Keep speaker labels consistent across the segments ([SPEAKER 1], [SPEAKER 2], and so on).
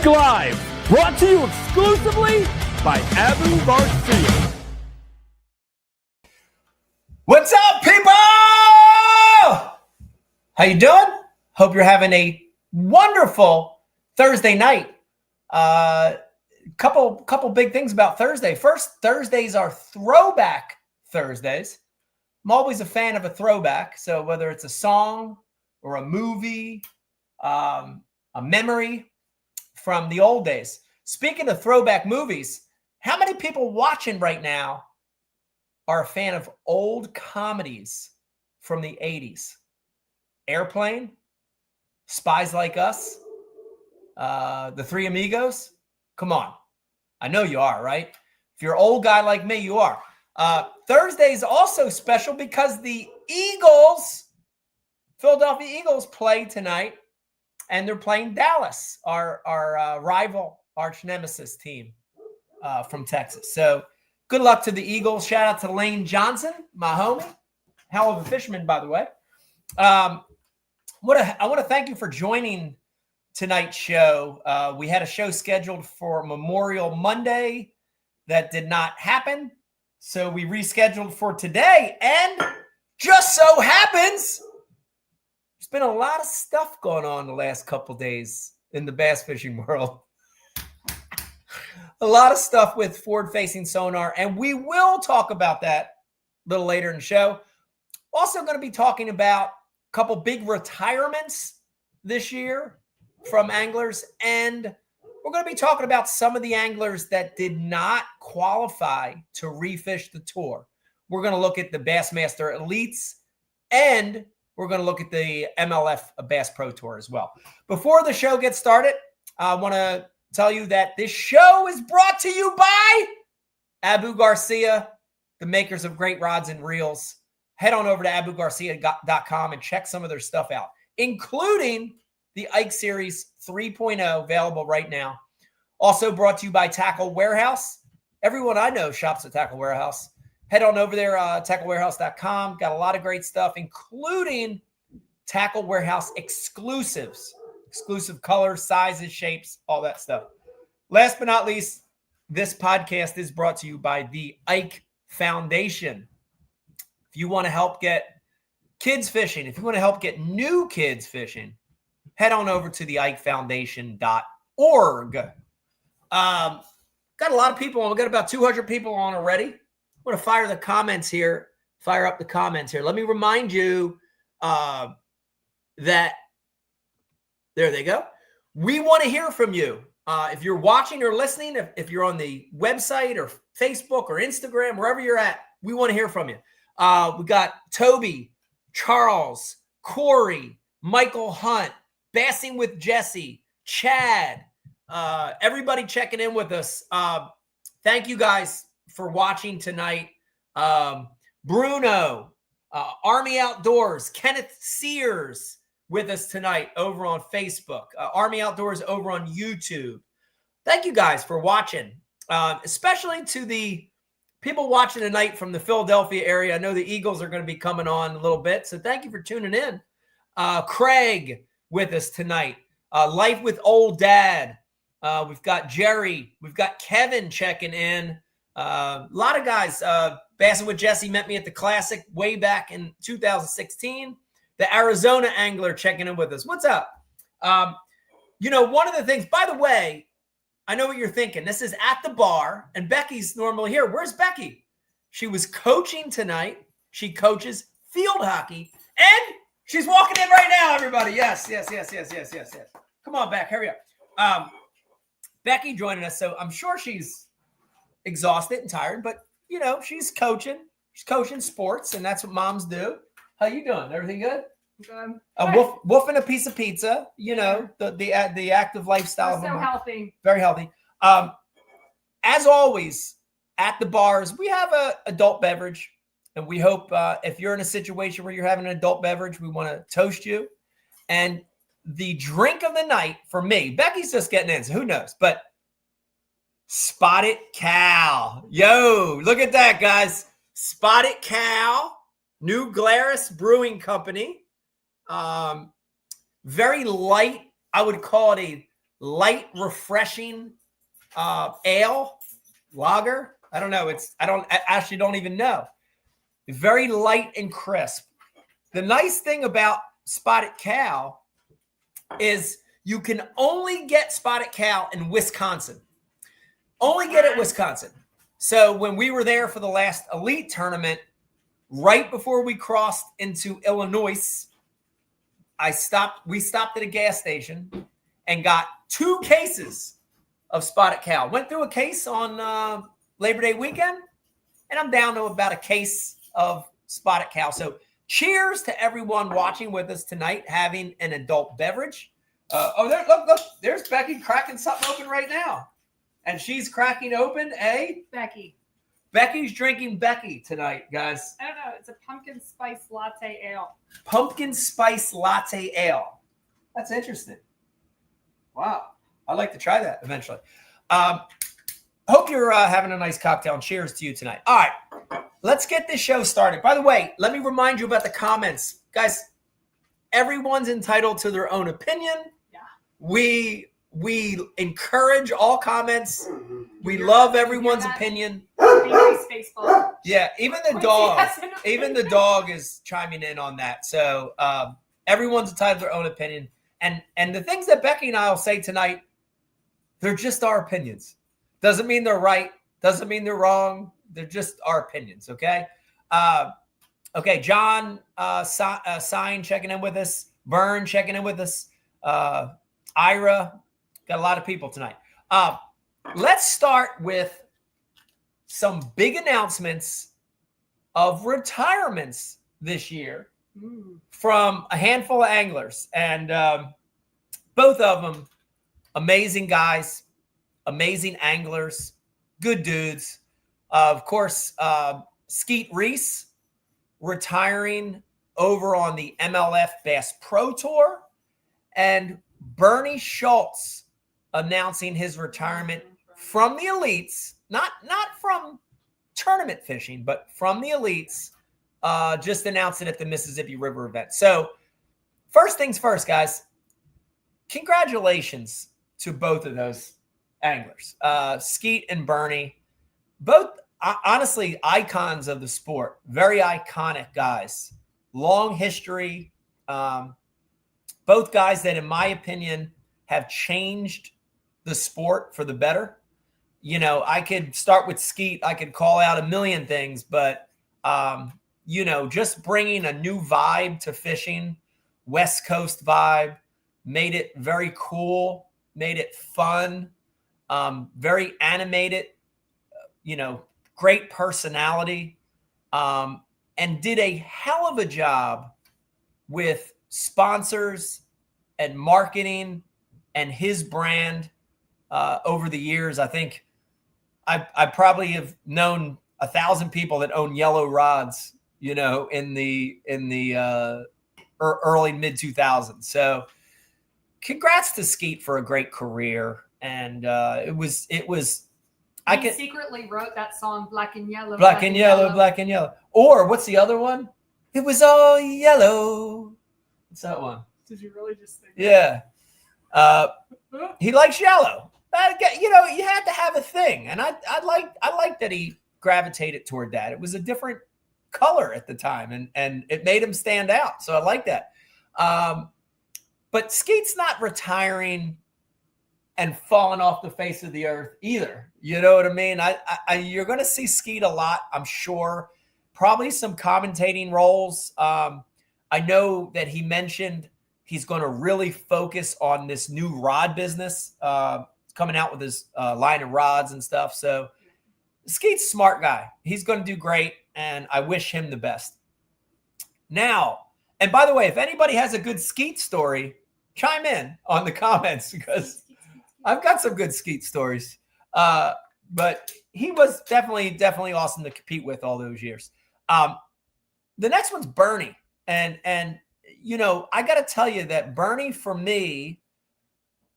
[SPEAKER 1] Ike Live, brought to you exclusively by Abu Garcia.
[SPEAKER 2] What's up, people? How you doing? Hope you're having a wonderful Thursday night. Couple big things about Thursday. First, Thursdays are throwback Thursdays. I'm always a fan of a throwback. So whether it's a song or a movie, a memory from the old days. Speaking of throwback movies, how many people watching right now are a fan of old comedies from the 80s? Airplane, Spies Like Us, The Three Amigos. Come on. I know you are, right? If you're an old guy like me, you are. Thursday is also special because the Eagles, Philadelphia Eagles, play tonight, and they're playing Dallas, our rival, arch nemesis team from Texas. So good luck to the Eagles. Shout out to Lane Johnson, my homie. Hell of a fisherman, by the way. I want to thank you for joining tonight's show. We had a show scheduled for Memorial Monday that did not happen. So we rescheduled for today. And just so happens, there's been a lot of stuff going on the last couple days in the bass fishing world. A lot of stuff with forward-facing sonar, and we will talk about that a little later in the show. Also going to be talking about a couple big retirements this year from anglers, and we're going to be talking about some of the anglers that did not qualify to refish the tour. We're going to look at the Bassmaster Elites, and we're going to look at the MLF Bass Pro Tour as well. Before the show gets started, I want to tell you that this show is brought to you by Abu Garcia, the makers of great rods and reels. Head on over to abugarcia.com and check some of their stuff out, including the Ike Series 3.0, available right now. Also brought to you by Tackle Warehouse. Everyone I know shops at Tackle Warehouse. Head on over there, tacklewarehouse.com. Got a lot of great stuff, including Tackle Warehouse exclusives. Exclusive colors, sizes, shapes, all that stuff. Last but not least, this podcast is brought to you by the Ike Foundation. If you want to help get kids fishing, if you want to help get new kids fishing, head on over to the ikefoundation.org. Got a lot of people on. We've got about 200 people on already. I want to fire up the comments here. Let me remind you that there they go. We want to hear from you. If you're watching or listening, if you're on the website or Facebook or Instagram, wherever you're at, we want to hear from you. We got Toby, Charles, Corey, Michael Hunt, Bassing with Jesse, Chad, everybody checking in with us. Thank you guys for watching tonight. Bruno, Army Outdoors, Kenneth Sears with us tonight over on Facebook, Army Outdoors over on YouTube. Thank you guys for watching, especially to the people watching tonight from the Philadelphia area. I know the Eagles are going to be coming on a little bit, so thank you for tuning in. Craig with us tonight. Life with Old Dad. We've got Jerry. We've got Kevin checking in. A lot of guys. Bassing with Jesse met me at the Classic way back in 2016. The Arizona angler checking in with us. What's up? One of the things, by the way, I know what you're thinking. This is at the bar, and Becky's normally here. Where's Becky? She was coaching tonight. She coaches field hockey, and she's walking in right now, everybody. Yes. Come on, Beck. Hurry up. Becky joining us, so I'm sure she's exhausted and tired, but, she's coaching. She's coaching sports, and that's what moms do. How you doing? Everything good?
[SPEAKER 3] Good.
[SPEAKER 2] Wolf and a piece of pizza. The active lifestyle.
[SPEAKER 3] So healthy.
[SPEAKER 2] Very healthy. As always, at the bars, we have a adult beverage, and we hope if you're in a situation where you're having an adult beverage, we want to toast you. And the drink of the night for me, Becky's just getting in, so who knows? But Spotted Cow. Yo, look at that, guys. Spotted Cow. New Glarus Brewing Company. Very light. I would call it a light, refreshing ale, lager. I don't know. I actually don't even know. Very light and crisp. The nice thing about Spotted Cow is you can only get Spotted Cow in Wisconsin. Only get it in Wisconsin. So when we were there for the last elite tournament, right before we crossed into Illinois, we stopped at a gas station and got 2 cases of Spotted Cow. Went through a case on Labor Day weekend, and I'm down to about a case of Spotted Cow. So cheers to everyone watching with us tonight, having an adult beverage. Look, there's Becky cracking something open right now. And she's cracking open
[SPEAKER 3] Becky.
[SPEAKER 2] Becky's drinking Becky tonight, guys.
[SPEAKER 3] I don't know. It's a pumpkin spice latte ale.
[SPEAKER 2] Pumpkin spice latte ale. That's interesting. Wow. I'd like to try that eventually. Hope you're having a nice cocktail, and cheers to you tonight. All right. Let's get this show started. By the way, let me remind you about the comments. Guys, everyone's entitled to their own opinion.
[SPEAKER 3] Yeah.
[SPEAKER 2] We encourage all comments. We love everyone's opinion. Yeah, even the dog is chiming in on that. So everyone's entitled to their own opinion. And the things that Becky and I will say tonight, they're just our opinions. Doesn't mean they're right. Doesn't mean they're wrong. They're just our opinions, okay? Okay, John Sign checking in with us. Byrne checking in with us. Ira. Got a lot of people tonight. Let's start with some big announcements of retirements this year from a handful of anglers. And both of them, amazing guys, amazing anglers, good dudes. Of course, Skeet Reese retiring over on the MLF Bass Pro Tour. And Bernie Schultz announcing his retirement from the elites, not from tournament fishing, but from the elites, just announced it at the Mississippi River event. So first things first, guys, congratulations to both of those anglers, Skeet and Bernie, both honestly icons of the sport, very iconic guys, long history, both guys that, in my opinion, have changed the sport for the better. You know, I could start with Skeet. I could call out a million things, but, you know, just bringing a new vibe to fishing, West Coast vibe, made it very cool, made it fun, very animated, you know, great personality, and did a hell of a job with sponsors and marketing and his brand over the years. I think I probably have known 1,000 people that own yellow rods, you know, in the early mid 2000s. So congrats to Skeet for a great career. And it was.
[SPEAKER 3] He secretly wrote that song, Black and Yellow.
[SPEAKER 2] Black and Yellow, Black and Yellow. Or what's the other one? It was all yellow. What's that one?
[SPEAKER 3] Did you really just think
[SPEAKER 2] Yeah. He likes yellow. You know, you had to have a thing. And I like that he gravitated toward that. It was a different color at the time, and it made him stand out. So I like that. But Skeet's not retiring and falling off the face of the earth either. You know what I mean? You're going to see Skeet a lot, I'm sure. Probably some commentating roles. I know that he mentioned he's going to really focus on this new rod business, coming out with his line of rods and stuff. So Skeet's a smart guy. He's going to do great, and I wish him the best. Now, and by the way, if anybody has a good Skeet story, chime in on the comments, because I've got some good Skeet stories. But he was definitely awesome to compete with all those years. The next one's Bernie. And you know, I got to tell you that Bernie, for me,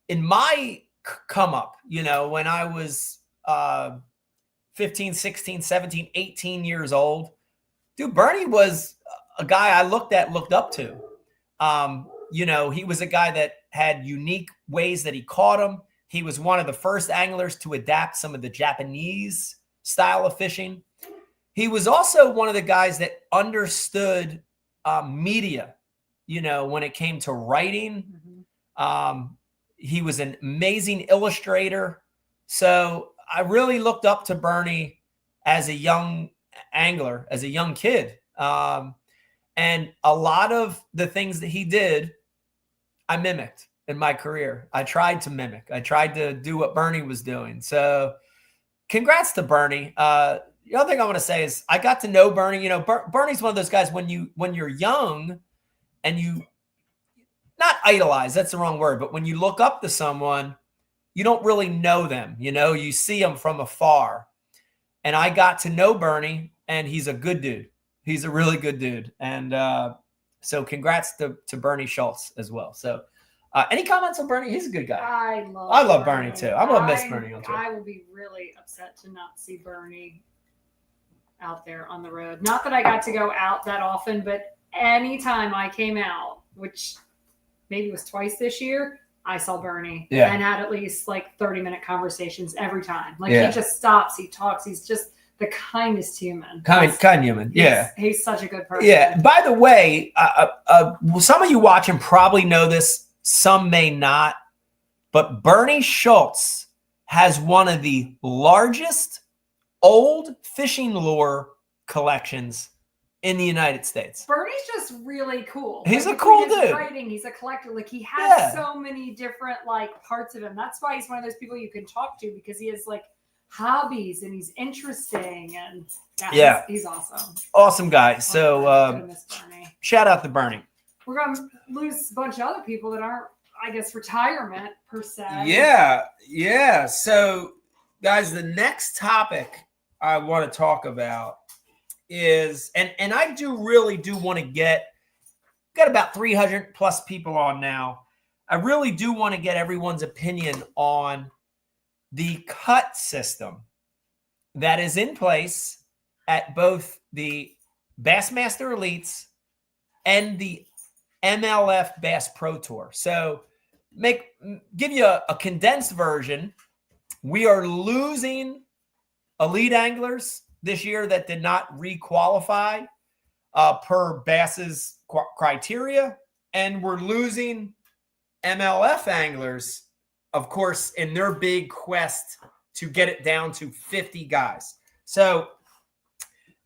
[SPEAKER 2] in my come up, you know, when I was 15, 16, 17, 18 years old, dude, Bernie was a guy I looked up to. You know, he was a guy that had unique ways that he caught them. He was one of the first anglers to adapt some of the Japanese style of fishing. He was also one of the guys that understood media, when it came to writing. He was an amazing illustrator. So I really looked up to Bernie as a young angler, as a young kid. And a lot of the things that he did, I mimicked in my career. I tried to mimic. I tried to do what Bernie was doing. So congrats to Bernie. The other thing I want to say is I got to know Bernie. Bernie's one of those guys when you're young and you not idolize, that's the wrong word, but when you look up to someone, you don't really know them. You see them from afar. And I got to know Bernie, and he's a good dude. He's a really good dude. And so congrats to Bernie Schultz as well. So any comments on Bernie? He's a good guy. I love Bernie too. I'm going to miss Bernie on Twitter.
[SPEAKER 3] I will be really upset to not see Bernie out there on the road. Not that I got to go out that often, but anytime I came out, which maybe was twice this year, I saw Bernie and had at least 30-minute conversations every time. He just stops, he talks, he's just the kindest human. Kind
[SPEAKER 2] human. Yeah.
[SPEAKER 3] He's such a good person.
[SPEAKER 2] Yeah. By the way, some of you watching probably know this, some may not, but Bernie Schultz has one of the largest old fishing lure collections in the United States.
[SPEAKER 3] Bernie's just really cool.
[SPEAKER 2] He's a cool dude.
[SPEAKER 3] Writing, he's a collector. He has so many different parts of him. That's why he's one of those people you can talk to, because he has hobbies and he's interesting, and he's awesome.
[SPEAKER 2] Awesome guy. So shout out to Bernie.
[SPEAKER 3] We're gonna lose a bunch of other people that aren't, I guess, retirement per se.
[SPEAKER 2] Yeah. So guys, the next topic I want to talk about is, and I really do want to got about 300 plus people on now. I really do want to get everyone's opinion on the cut system that is in place at both the Bassmaster Elites and the MLF Bass Pro Tour. So give you a condensed version. We are losing elite anglers this year that did not re-qualify per Bass's criteria, and we're losing MLF anglers, of course, in their big quest to get it down to 50 guys. So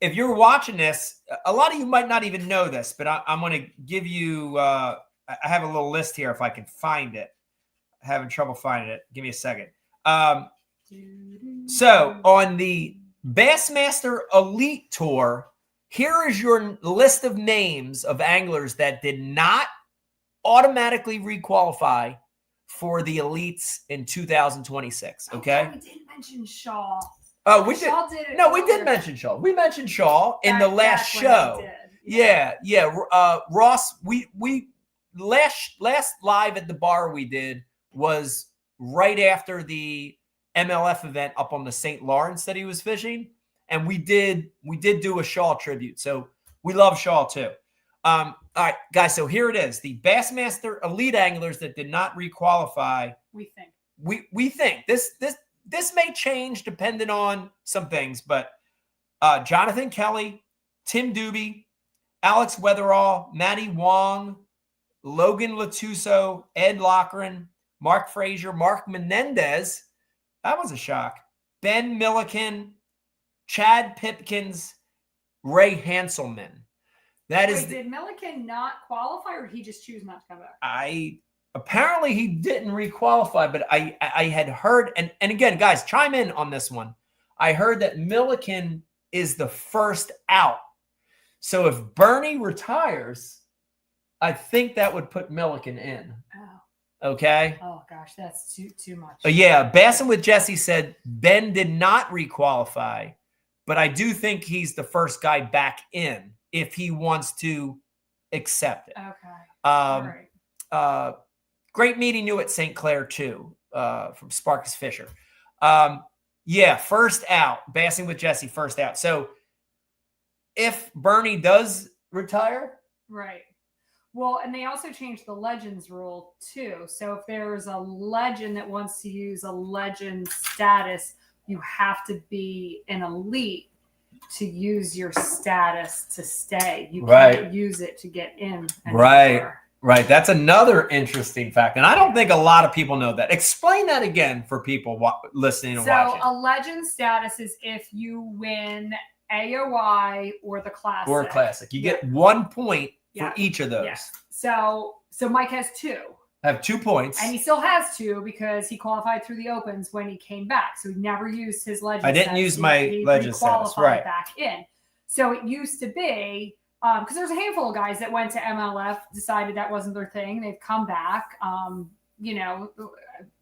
[SPEAKER 2] if you're watching this, a lot of you might not even know this, but I'm going to give you I have a little list here if I can find it. I'm having trouble finding it. Give me a second. So on the Bassmaster Elite Tour, here is your list of names of anglers that did not automatically requalify for the Elites in 2026. Okay.
[SPEAKER 3] We didn't mention Shaw.
[SPEAKER 2] Oh, we did.
[SPEAKER 3] Shaw did it.
[SPEAKER 2] No, we did mention Shaw. We mentioned Shaw in the last show. Yeah. Ross, we last live at the bar we did was right after the MLF event up on the St. Lawrence that he was fishing. And we did do a Shaw tribute. So we love Shaw too. All right, guys. So here it is. The Bassmaster Elite anglers that did not requalify.
[SPEAKER 3] We think this may change depending on some things, but
[SPEAKER 2] Jonathan Kelly, Tim Doobie, Alex Weatherall, Matty Wong, Logan Latuso, Ed Lochran, Mark Frazier, Mark Menendez. That was a shock. Ben Milliken, Chad Pipkins, Ray Hanselman.
[SPEAKER 3] Did Milliken not qualify, or did he just choose not to come back?
[SPEAKER 2] Apparently he didn't requalify, but I had heard, and again, guys, chime in on this one. I heard that Milliken is the first out. So if Bernie retires, I think that would put Milliken in.
[SPEAKER 3] Oh.
[SPEAKER 2] Okay.
[SPEAKER 3] Oh gosh, that's too much.
[SPEAKER 2] Yeah, Bassin with Jesse said Ben did not requalify, but I do think he's the first guy back in if he wants to accept it.
[SPEAKER 3] Okay. All
[SPEAKER 2] right. Great meeting you at St. Clair too, from Sparkus Fisher. First out. Bassing with Jesse, first out. So if Bernie does retire,
[SPEAKER 3] right. Well, and they also changed the legends rule too. So if there's a legend that wants to use a legend status, you have to be an elite to use your status to stay. You can't use it to get in anymore.
[SPEAKER 2] Right. That's another interesting fact. And I don't think a lot of people know that. Explain that again for people listening and watching.
[SPEAKER 3] So a legend status is if you win AOI or the classic.
[SPEAKER 2] Or classic. You get 1 point for each of those.
[SPEAKER 3] Yes. So Mike has 2.
[SPEAKER 2] I have 2 points.
[SPEAKER 3] And he still has 2 because he qualified through the opens when he came back. So he never used his legend
[SPEAKER 2] I didn't use my legend status. Right.
[SPEAKER 3] Back in. So it used to be, because there's a handful of guys that went to MLF, decided that wasn't their thing. They've come back.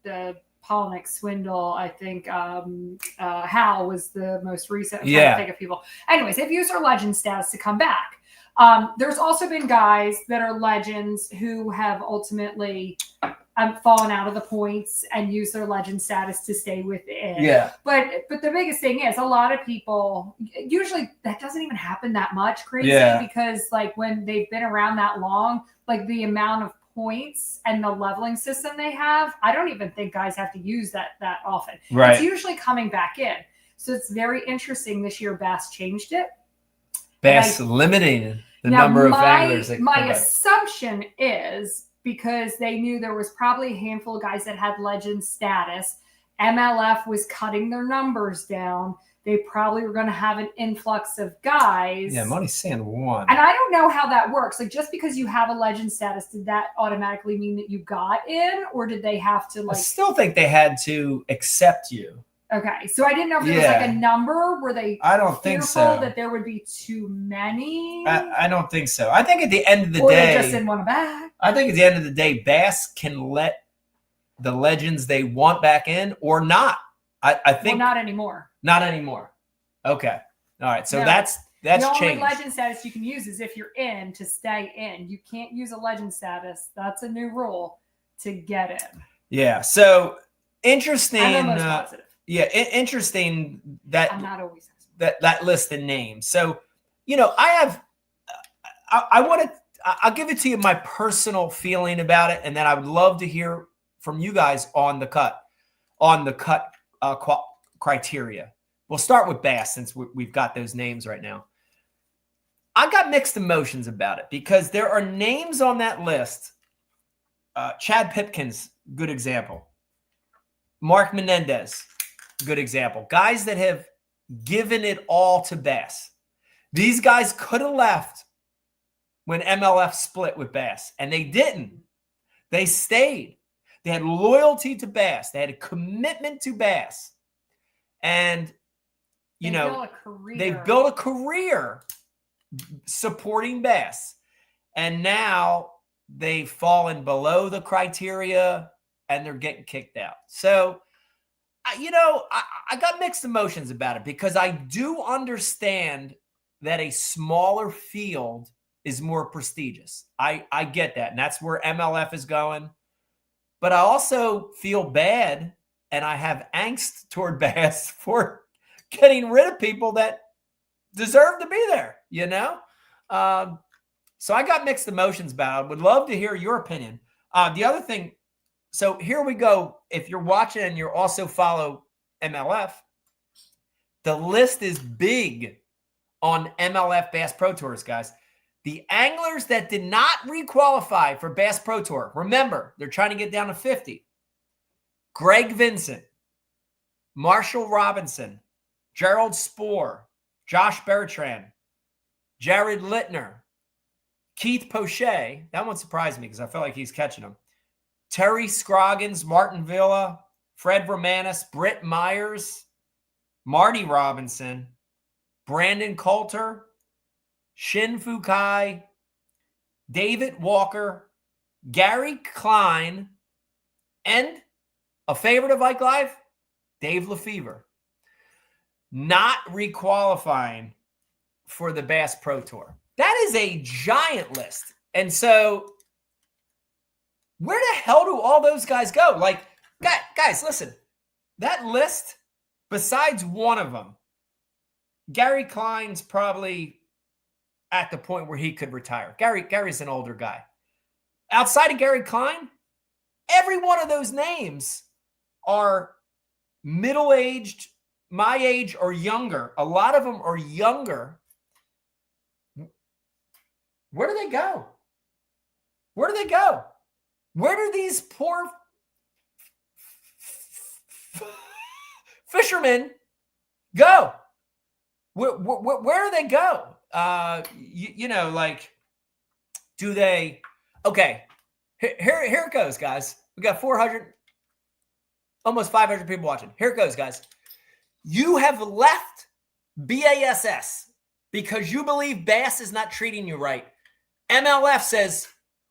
[SPEAKER 3] The Polnick swindle, I think Hal was the most recent. I'm trying to think of people. Anyways, they've used their legend status to come back. There's also been guys that are legends who have ultimately fallen out of the points and used their legend status to stay within.
[SPEAKER 2] Yeah.
[SPEAKER 3] But the biggest thing is a lot of people, usually that doesn't even happen that much crazy because like when they've been around that long, like the amount of points and the leveling system they have, I don't even think guys have to use that often.
[SPEAKER 2] Right.
[SPEAKER 3] It's usually coming back in. So it's very interesting this year Bass changed it.
[SPEAKER 2] Bass limiting the number of anglers.
[SPEAKER 3] My assumption is because they knew there was probably a handful of guys that had legend status. MLF was cutting their numbers down. They probably were going to have an influx of guys.
[SPEAKER 2] Yeah, Money Sand won.
[SPEAKER 3] And I don't know how that works. Like, just because you have a legend status, did that automatically mean that you got in? Or did they have to, like...
[SPEAKER 2] I still think they had to accept you.
[SPEAKER 3] Okay, so I didn't know if there was like a number. Were they
[SPEAKER 2] I don't think so.
[SPEAKER 3] that there would be too many?
[SPEAKER 2] I don't think so. I think at the end of the
[SPEAKER 3] or
[SPEAKER 2] day...
[SPEAKER 3] they just didn't want to back.
[SPEAKER 2] I think at the end of the day, Bass can let the legends they want back in or not. I think...
[SPEAKER 3] Well, not anymore.
[SPEAKER 2] Not anymore. Okay. All right. So
[SPEAKER 3] no,
[SPEAKER 2] that's
[SPEAKER 3] the only
[SPEAKER 2] changed.
[SPEAKER 3] Legend status you can use is if you're in to stay in. You can't use a legend status. That's a new rule to get in.
[SPEAKER 2] Yeah. So interesting.
[SPEAKER 3] I'm almost positive.
[SPEAKER 2] Yeah. Interesting that
[SPEAKER 3] I'm not always
[SPEAKER 2] that list of names. So, I'll give it to you my personal feeling about it, and then I would love to hear from you guys on the cut criteria. We'll start with Bass since we've got those names right now. I got mixed emotions about it because there are names on that list. Chad Pipkins, good example. Mark Menendez, good example. Guys that have given it all to Bass. These guys could have left when MLF split with Bass, and they didn't. They stayed. They had loyalty to Bass. They had a commitment to Bass. And, they've built a career supporting Bass. And now they've fallen below the criteria and they're getting kicked out. So, I got mixed emotions about it because I do understand that a smaller field is more prestigious. I get that. And that's where MLF is going. But I also feel bad and I have angst toward Bass for getting rid of people that deserve to be there, So I got mixed emotions about it. Would love to hear your opinion. The other thing, so here we go. If you're watching and you also follow MLF, the list is big on MLF Bass Pro Tours, guys. The anglers that did not requalify for Bass Pro Tour, remember, they're trying to get down to 50. Greg Vincent, Marshall Robinson, Gerald Spoor, Josh Bertrand, Jared Littner, Keith Poche. That one surprised me because I felt like he's catching them. Terry Scroggins, Martin Villa, Fred Romanis, Britt Myers, Marty Robinson, Brandon Coulter, Shin Fukai, David Walker, Gary Klein, and a favorite of Ike Live, Dave Lefevre. Not requalifying for the Bass Pro Tour. That is a giant list. And so where the hell do all those guys go? Like, guys, listen, that list, besides one of them, Gary Klein's probably at the point where he could retire. Gary's an older guy. outside of Gary Klein, every one of those names are middle-aged, my age or younger. A lot of them are younger. Where do they go? Where do they go? Where do these poor fishermen go? Where do they go? Do they? Okay, here it goes, guys. We got 400, almost 500 people watching. Here it goes, guys. You have left BASS because you believe Bass is not treating you right. MLF says,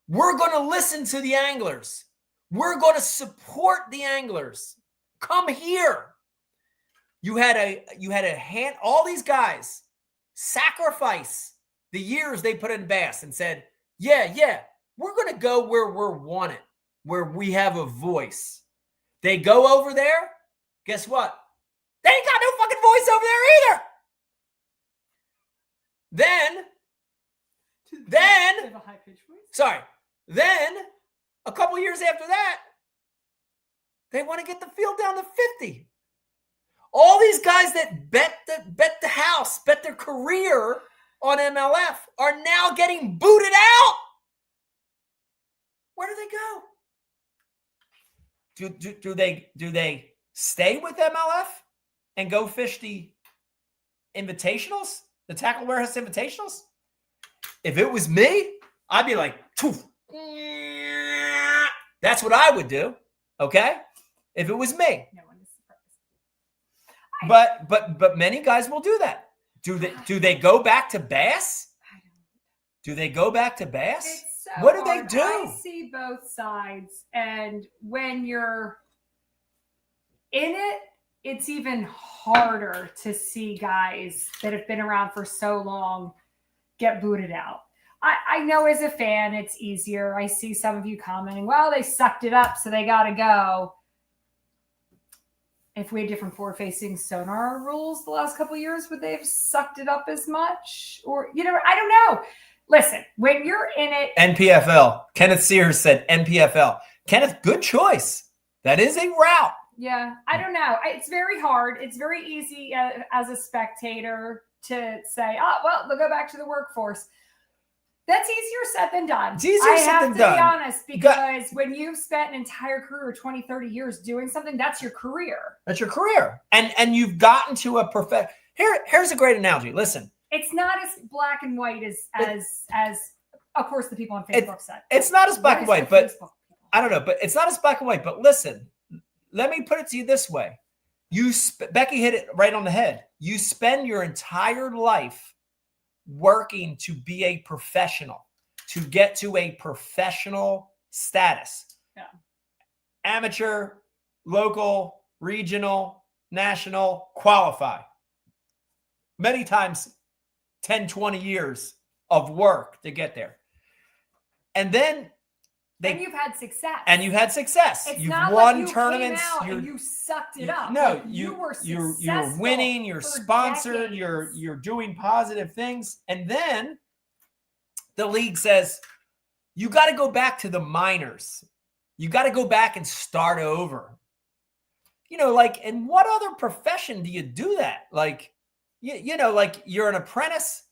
[SPEAKER 2] we're going to listen to the anglers. We're going to support the anglers. Come here. You had a hand, all these guys sacrifice the years they put in Bass and said, yeah, we're going to go where we're wanted, where we have a voice. They go over there. Guess what? They ain't got no fucking voice over there either. Then a couple years after that, they want to get the field down to 50. All these guys that bet the house, bet their career on MLF are now getting booted out. Where do they go? Do they stay with MLF and go fish the invitationals, the Tackle Warehouse invitationals? If it was me, I'd be like, poof. That's what I would do. Okay, if it was me.
[SPEAKER 3] No one is surprised.
[SPEAKER 2] But many guys will do that. Do they go back to Bass? Do they go back to Bass?
[SPEAKER 3] It's so
[SPEAKER 2] What do they
[SPEAKER 3] hard.
[SPEAKER 2] do?
[SPEAKER 3] I see both sides, and when you're in it, it's even harder to see guys that have been around for so long get booted out. I know as a fan, it's easier. I see some of you commenting, well, they sucked it up, so they got to go. If we had different forward-facing Sonar rules the last couple of years, would they have sucked it up as much? Or, I don't know. Listen, when you're in it.
[SPEAKER 2] NPFL. Kenneth Sears said NPFL. Kenneth, good choice. That is a route.
[SPEAKER 3] Yeah, I don't know. It's very hard. It's very easy as a spectator to say, oh, well, they'll go back to the workforce. That's easier said than done.
[SPEAKER 2] It's easier said than done.
[SPEAKER 3] I have to be honest, because when you've spent an entire career, 20, 30 years doing something, that's your career.
[SPEAKER 2] That's your career. And you've gotten to a perfect. Here's a great analogy. Listen.
[SPEAKER 3] It's not as black and white as of course the people on Facebook said.
[SPEAKER 2] It's not as black and white, but I don't know, but it's not as black and white. But listen, let me put it to you this way. Becky hit it right on the head. You spend your entire life working to be a professional, to get to a professional status.
[SPEAKER 3] Yeah.
[SPEAKER 2] Amateur, local, regional, national, qualify. Many times 10, 20 years of work to get there. And then
[SPEAKER 3] you've had success.
[SPEAKER 2] And you've had success.
[SPEAKER 3] It's
[SPEAKER 2] you've
[SPEAKER 3] not
[SPEAKER 2] won
[SPEAKER 3] like you
[SPEAKER 2] tournaments.
[SPEAKER 3] Came out and you sucked it up.
[SPEAKER 2] No,
[SPEAKER 3] like
[SPEAKER 2] you're winning. You're sponsored.
[SPEAKER 3] Decades.
[SPEAKER 2] You're doing positive things. And then the league says you got to go back to the minors. You got to go back and start over. In what other profession do you do that? Like you're an apprentice.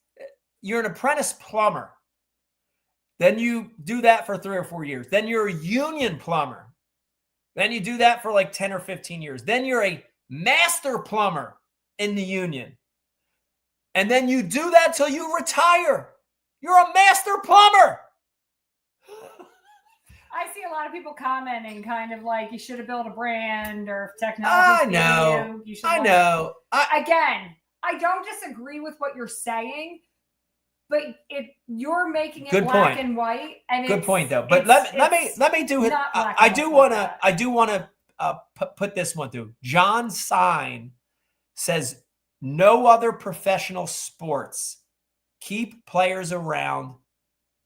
[SPEAKER 2] You're an apprentice plumber. Then you do that for 3 or 4 years. Then you're a union plumber. Then you do that for like 10 or 15 years. Then you're a master plumber in the union. And then you do that till you retire. You're a master plumber.
[SPEAKER 3] I see a lot of people commenting kind of like you should have built a brand, or if technology.
[SPEAKER 2] I know.
[SPEAKER 3] Again, I don't disagree with what you're saying. But if you're making it black and white, and
[SPEAKER 2] good point though. But let me do it. I do want to put this one through. John Sign says no other professional sports keep players around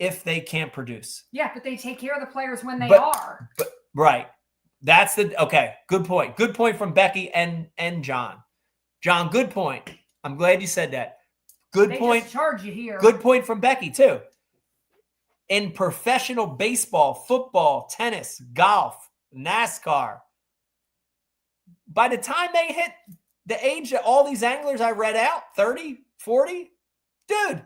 [SPEAKER 2] if they can't produce.
[SPEAKER 3] Yeah, but they take care of the players when they are.
[SPEAKER 2] Right. That's okay. Good point. Good point from Becky and John. John, good point. I'm glad you said that. Good point.
[SPEAKER 3] Just charge you here.
[SPEAKER 2] Good point from Becky too. in professional baseball, football, tennis, golf, NASCAR. By the time they hit the age that all these anglers I read out, 30, 40, dude,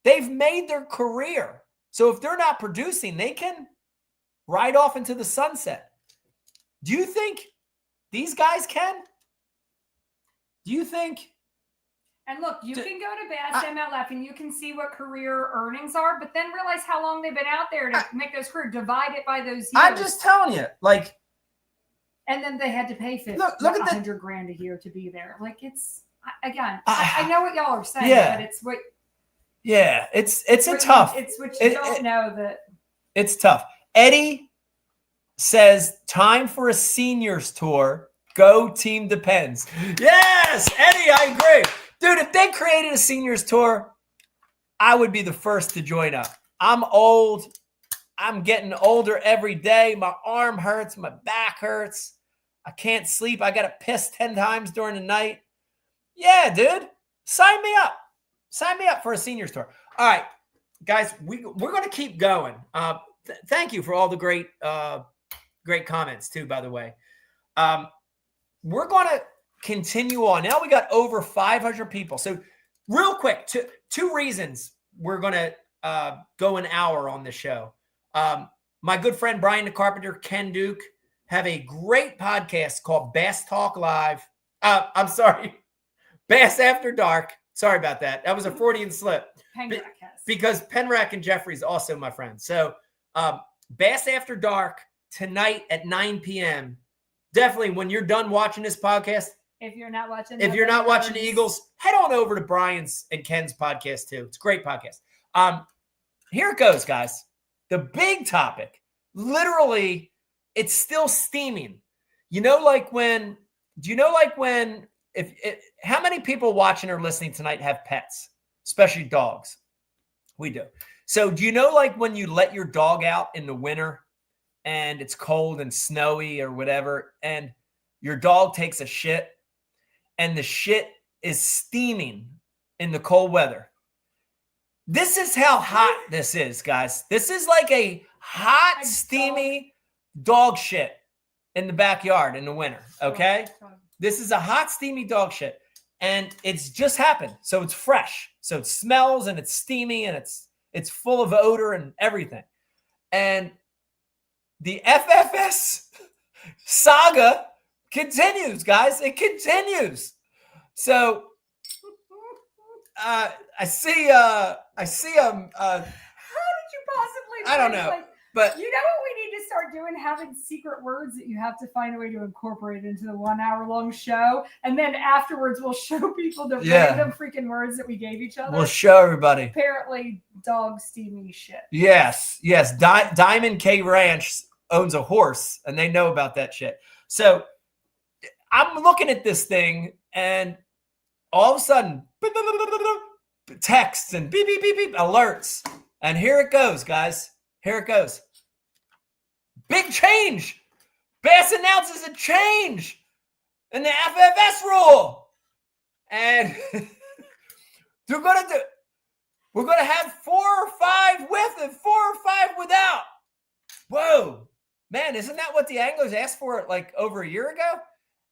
[SPEAKER 2] they've made their career. So if they're not producing, they can ride off into the sunset. Do you think these guys can? Do you think?
[SPEAKER 3] And look, you can go to Bass MLF and you can see what career earnings are, but then realize how long they've been out there to make those careers. Divide it by those years.
[SPEAKER 2] I'm just telling you, like.
[SPEAKER 3] And then they had to pay
[SPEAKER 2] Look at
[SPEAKER 3] $100,000 a year to be there. Like again, I know what y'all are saying, but it's what.
[SPEAKER 2] Yeah, it's a tough.
[SPEAKER 3] It's what you don't know that.
[SPEAKER 2] It's tough. Eddie says, time for a seniors tour. Go Team Depends. Yes, Eddie, I agree. Dude, if they created a seniors tour, I would be the first to join up. I'm old. I'm getting older every day. My arm hurts. My back hurts. I can't sleep. I got to piss 10 times during the night. Yeah, dude. Sign me up. Sign me up for a seniors tour. All right, guys, we're going to keep going. Thank you for all the great comments, too, by the way. We're going to continue on. Now we got over 500 people. So real quick, two reasons we're going to go an hour on the show. My good friend Brian the Carpenter, Ken Duke, have a great podcast called Bass Talk Live. I'm sorry, Bass After Dark. Sorry about that. That was a Freudian slip. Because Penrack and Jeffrey's also my friend. So Bass After Dark tonight at 9 p.m. Definitely when you're done watching this podcast.
[SPEAKER 3] If you're not watching
[SPEAKER 2] the Eagles, head on over to Brian's and Ken's podcast too. It's a great podcast. Here it goes, guys. The big topic, literally, it's still steaming. How many people watching or listening tonight have pets, especially dogs? We do. So do you know, like when you let your dog out in the winter and it's cold and snowy or whatever, and your dog takes a shit and the shit is steaming in the cold weather? This is how hot this is, guys. This is like a hot, steamy dog shit in the backyard in the winter, okay? This is a hot, steamy dog shit, and it's just happened. So it's fresh. So it smells, and it's steamy, and it's full of odor and everything. And the FFS saga continues, guys. It continues. So I see
[SPEAKER 3] how did you possibly
[SPEAKER 2] I don't know. But
[SPEAKER 3] you know what we need to start doing? Having secret words that you have to find a way to incorporate into the 1 hour long show. And then afterwards we'll show people the random freaking words that we gave each other.
[SPEAKER 2] We'll show everybody.
[SPEAKER 3] Apparently dog steamy shit.
[SPEAKER 2] Yes. Diamond K Ranch owns a horse and they know about that shit. So I'm looking at this thing and all of a sudden texts and beep, beep, beep, beep, alerts. And here it goes, guys. Here it goes. Big change. Bass announces a change in the FFS rule. And we're going to have 4 or 5 with and 4 or 5 without. Whoa. Man, isn't that what the anglers asked for like over a year ago?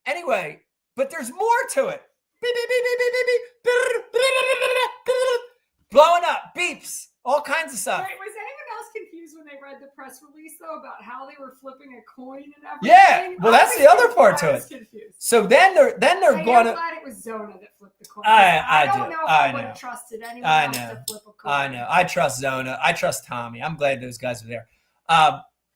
[SPEAKER 2] Anyway, but there's more to it. Beep, beep, beep, beep, beep, beep, beep. Blowing up, beeps, all kinds of stuff.
[SPEAKER 3] Wait, was anyone else confused when they read the press release, though, about how they were flipping a coin and everything?
[SPEAKER 2] Yeah, well, that's the other part to it.
[SPEAKER 3] Confused.
[SPEAKER 2] So then they're going to.
[SPEAKER 3] I'm glad it was Zona that flipped the coin. I don't know if I would have trusted anyone else to flip a coin.
[SPEAKER 2] I know. I trust Zona. I trust Tommy. I'm glad those guys are there.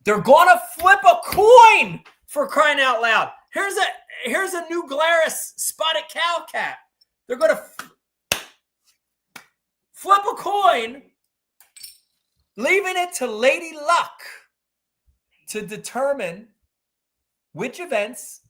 [SPEAKER 2] They're going to flip a coin, for crying out loud. Here's a new Glarus spotted cow cat. They're going to flip a coin, leaving it to Lady Luck to determine which events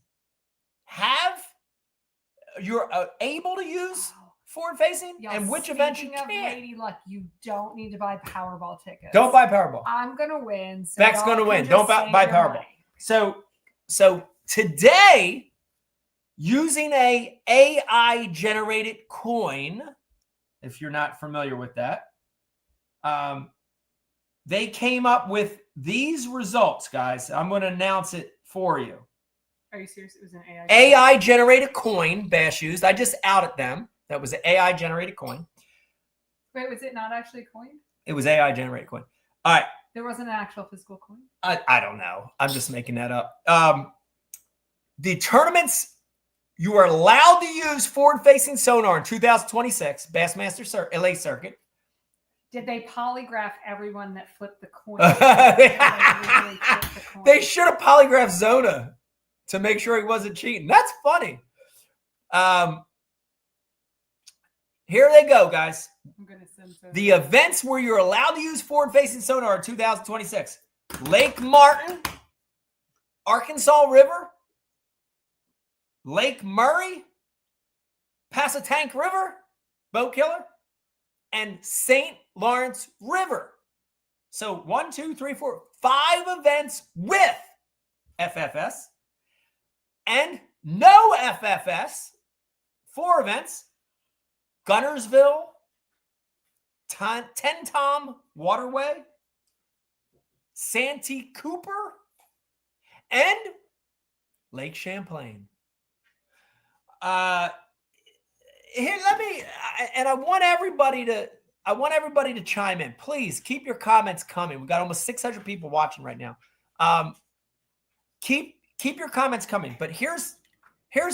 [SPEAKER 2] you're able to use forward facing and which events you can't.
[SPEAKER 3] Lady Luck, you don't need to buy Powerball tickets.
[SPEAKER 2] Don't buy Powerball.
[SPEAKER 3] I'm going to win. So
[SPEAKER 2] Beck's going to win. Don't buy Powerball. So today, using a AI generated coin, if you're not familiar with that, they came up with these results, guys. I'm going to announce it for you.
[SPEAKER 3] Are you serious? It was an AI.
[SPEAKER 2] AI generated coin Bass used. I just outed them. That was an AI generated coin.
[SPEAKER 3] Wait, was it not actually a coin?
[SPEAKER 2] It was AI generated coin. All right.
[SPEAKER 3] There wasn't an actual physical coin?
[SPEAKER 2] I don't know. I'm just making that up. The tournaments you are allowed to use forward-facing sonar in 2026, Bassmaster LA Circuit.
[SPEAKER 3] Did they polygraph everyone that flipped the coin?
[SPEAKER 2] They should have polygraphed Zona to make sure he wasn't cheating. That's funny. Here they go, guys.
[SPEAKER 3] I'm gonna send
[SPEAKER 2] the events where you're allowed to use forward-facing sonar in 2026. Lake Martin, Arkansas River, Lake Murray, Passatank River, Boat Killer, and St. Lawrence River. So 1, 2, 3, 4, 5 events with FFS and no FFS. 4 events. Gunnersville, Ten Tom Waterway, Santee Cooper, and Lake Champlain. Here, let me, and I want everybody to chime in. Please keep your comments coming. We've got almost 600 people watching right now. Keep your comments coming. But here's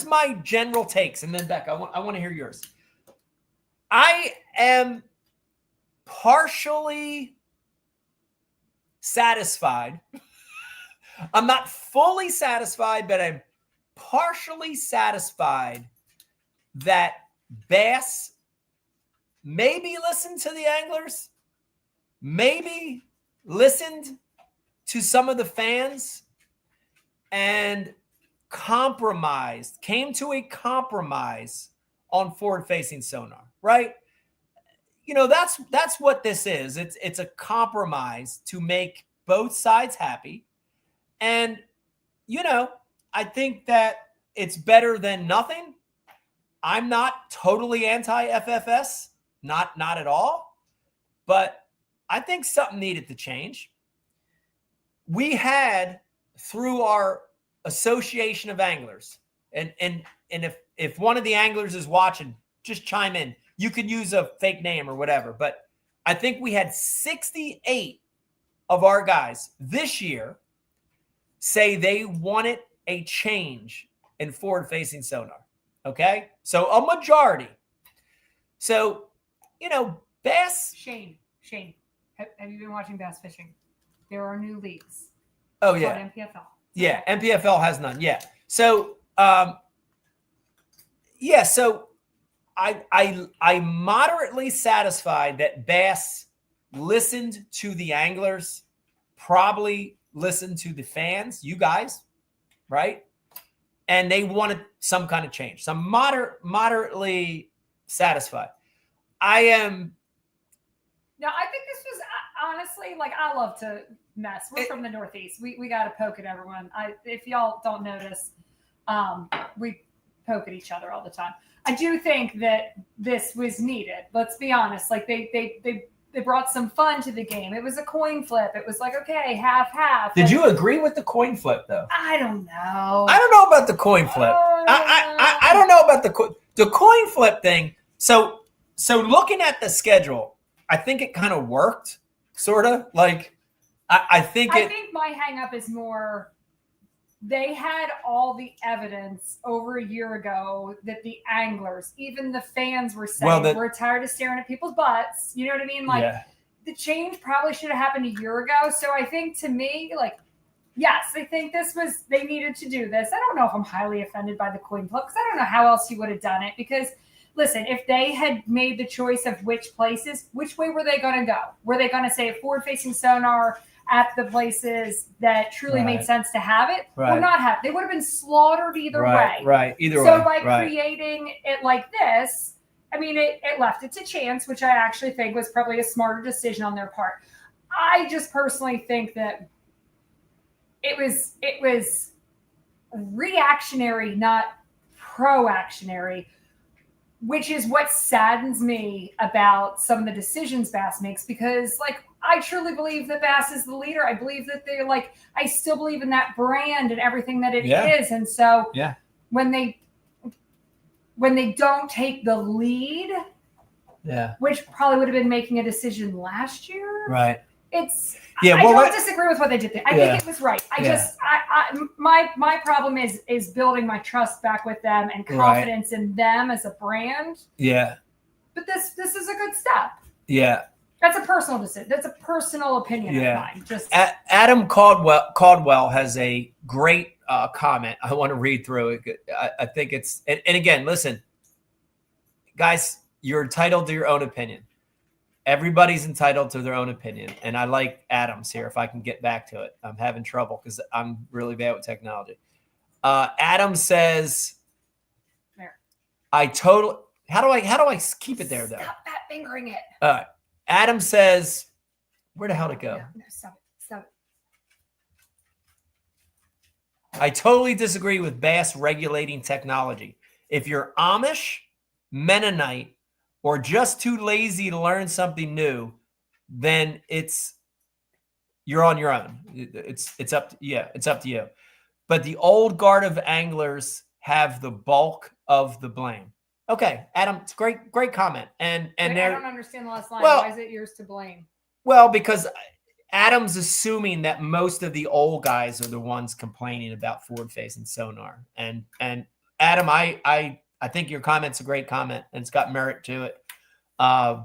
[SPEAKER 2] my general takes, and then Beck, I want to hear yours. I am partially satisfied. I'm not fully satisfied, but I'm partially satisfied that Bass maybe listened to the anglers, maybe listened to some of the fans, and came to a compromise on forward-facing sonar, right? You know, that's what this is. It's a compromise to make both sides happy. And, you know, I think that it's better than nothing. I'm not totally anti-FFS, not at all. But I think something needed to change. We had, through our association of anglers, and if one of the anglers is watching, just chime in. You could use a fake name or whatever, but I think we had 68 of our guys this year say they wanted a change in forward-facing sonar. Okay? So a majority. So, you know, Bass.
[SPEAKER 3] Shane, have you been watching bass fishing? There are new leagues.
[SPEAKER 2] Oh, yeah.
[SPEAKER 3] Called MPFL.
[SPEAKER 2] Yeah, MPFL has none. Yeah. So, so I'm moderately satisfied that Bass listened to the anglers, probably listened to the fans, you guys, right? And they wanted some kind of change. So I'm moderately satisfied. I am.
[SPEAKER 3] No, I think this was honestly, like, I love to mess. We're from the Northeast. We got to poke at everyone. If y'all don't notice, we poke at each other all the time. I do think that this was needed. Let's be honest. Like, they brought some fun to the game. It was a coin flip. It was like, okay, half.
[SPEAKER 2] Did you agree with the coin flip, though?
[SPEAKER 3] I don't know.
[SPEAKER 2] I don't know about the coin flip. I don't know about the coin flip thing. So looking at the schedule, I think it kind of worked, sort of. Like, I think
[SPEAKER 3] my hang up is more, they had all the evidence over a year ago that the anglers, even the fans, were saying, we're tired of staring at people's butts. You know what I mean? Like, the change probably should have happened a year ago. So I think, to me, like, yes, I think they needed to do this. I don't know if I'm highly offended by the coin flip, because I don't know how else you would have done it. Because, listen, if they had made the choice of which places, which way were they going to go? Were they going to say forward-facing sonar at the places that truly made sense to have it, or not have it? They would have been slaughtered either way.
[SPEAKER 2] Right, either way.
[SPEAKER 3] So by creating it like this, I mean, it left it to chance, which I actually think was probably a smarter decision on their part. I just personally think that it was reactionary, not proactionary. which is what saddens me about some of the decisions Bass makes, because like I truly believe that Bass is the leader. I believe that they're like, I still believe in that brand and everything that it is. And so when they don't take the lead, which probably would have been making a decision last year.
[SPEAKER 2] Right.
[SPEAKER 3] I don't disagree with what they did there. I think it was right. My problem is building my trust back with them and confidence in them as a brand.
[SPEAKER 2] Yeah.
[SPEAKER 3] But this is a good step.
[SPEAKER 2] Yeah.
[SPEAKER 3] That's a personal decision. That's a personal opinion of mine. Just
[SPEAKER 2] Adam Caldwell has a great comment. I want to read through it. I think it's and again, listen, guys, you're entitled to your own opinion. Everybody's entitled to their own opinion. And I like Adam's here. If I can get back to it, I'm having trouble because I'm really bad with technology. Adam says, how do I keep it there though?
[SPEAKER 3] Stop that fingering it.
[SPEAKER 2] Adam says, where the hell did it go?
[SPEAKER 3] No, stop it.
[SPEAKER 2] I totally disagree with Bass regulating technology. If you're Amish, Mennonite, or just too lazy to learn something new, then you're on your own. It's up to you. But the old guard of anglers have the bulk of the blame. Okay, Adam, it's great comment. And
[SPEAKER 3] I don't understand the last line.
[SPEAKER 2] Well,
[SPEAKER 3] why is it yours to blame?
[SPEAKER 2] Well, because Adam's assuming that most of the old guys are the ones complaining about forward-facing sonar. And Adam, I think your comment's a great comment, and it's got merit to it.
[SPEAKER 3] When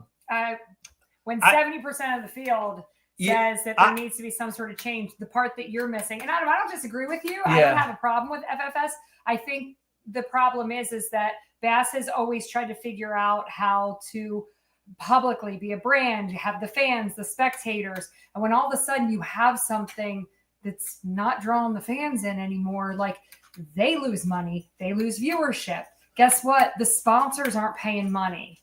[SPEAKER 3] 70% of the field says that there needs to be some sort of change, the part that you're missing, and Adam, I don't disagree with you. I don't have a problem with FFS. I think the problem is that Bass has always tried to figure out how to publicly be a brand, have the fans, the spectators, and when all of a sudden you have something that's not drawing the fans in anymore, like they lose money, they lose viewership. Guess what? The sponsors aren't paying money.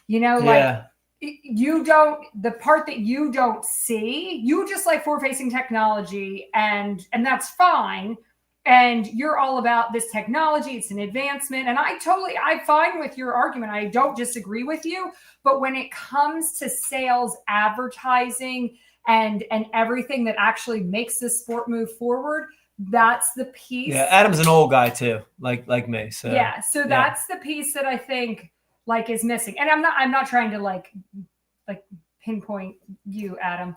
[SPEAKER 3] You know, like the part that you don't see, you just like forward-facing technology and that's fine. And you're all about this technology. It's an advancement. And I'm fine with your argument. I don't disagree with you. But when it comes to sales, advertising, and everything that actually makes this sport move forward, that's the piece.
[SPEAKER 2] Yeah, Adam's an old guy too, like me. So
[SPEAKER 3] that's the piece that I think like is missing. And I'm not trying to like pinpoint you, Adam.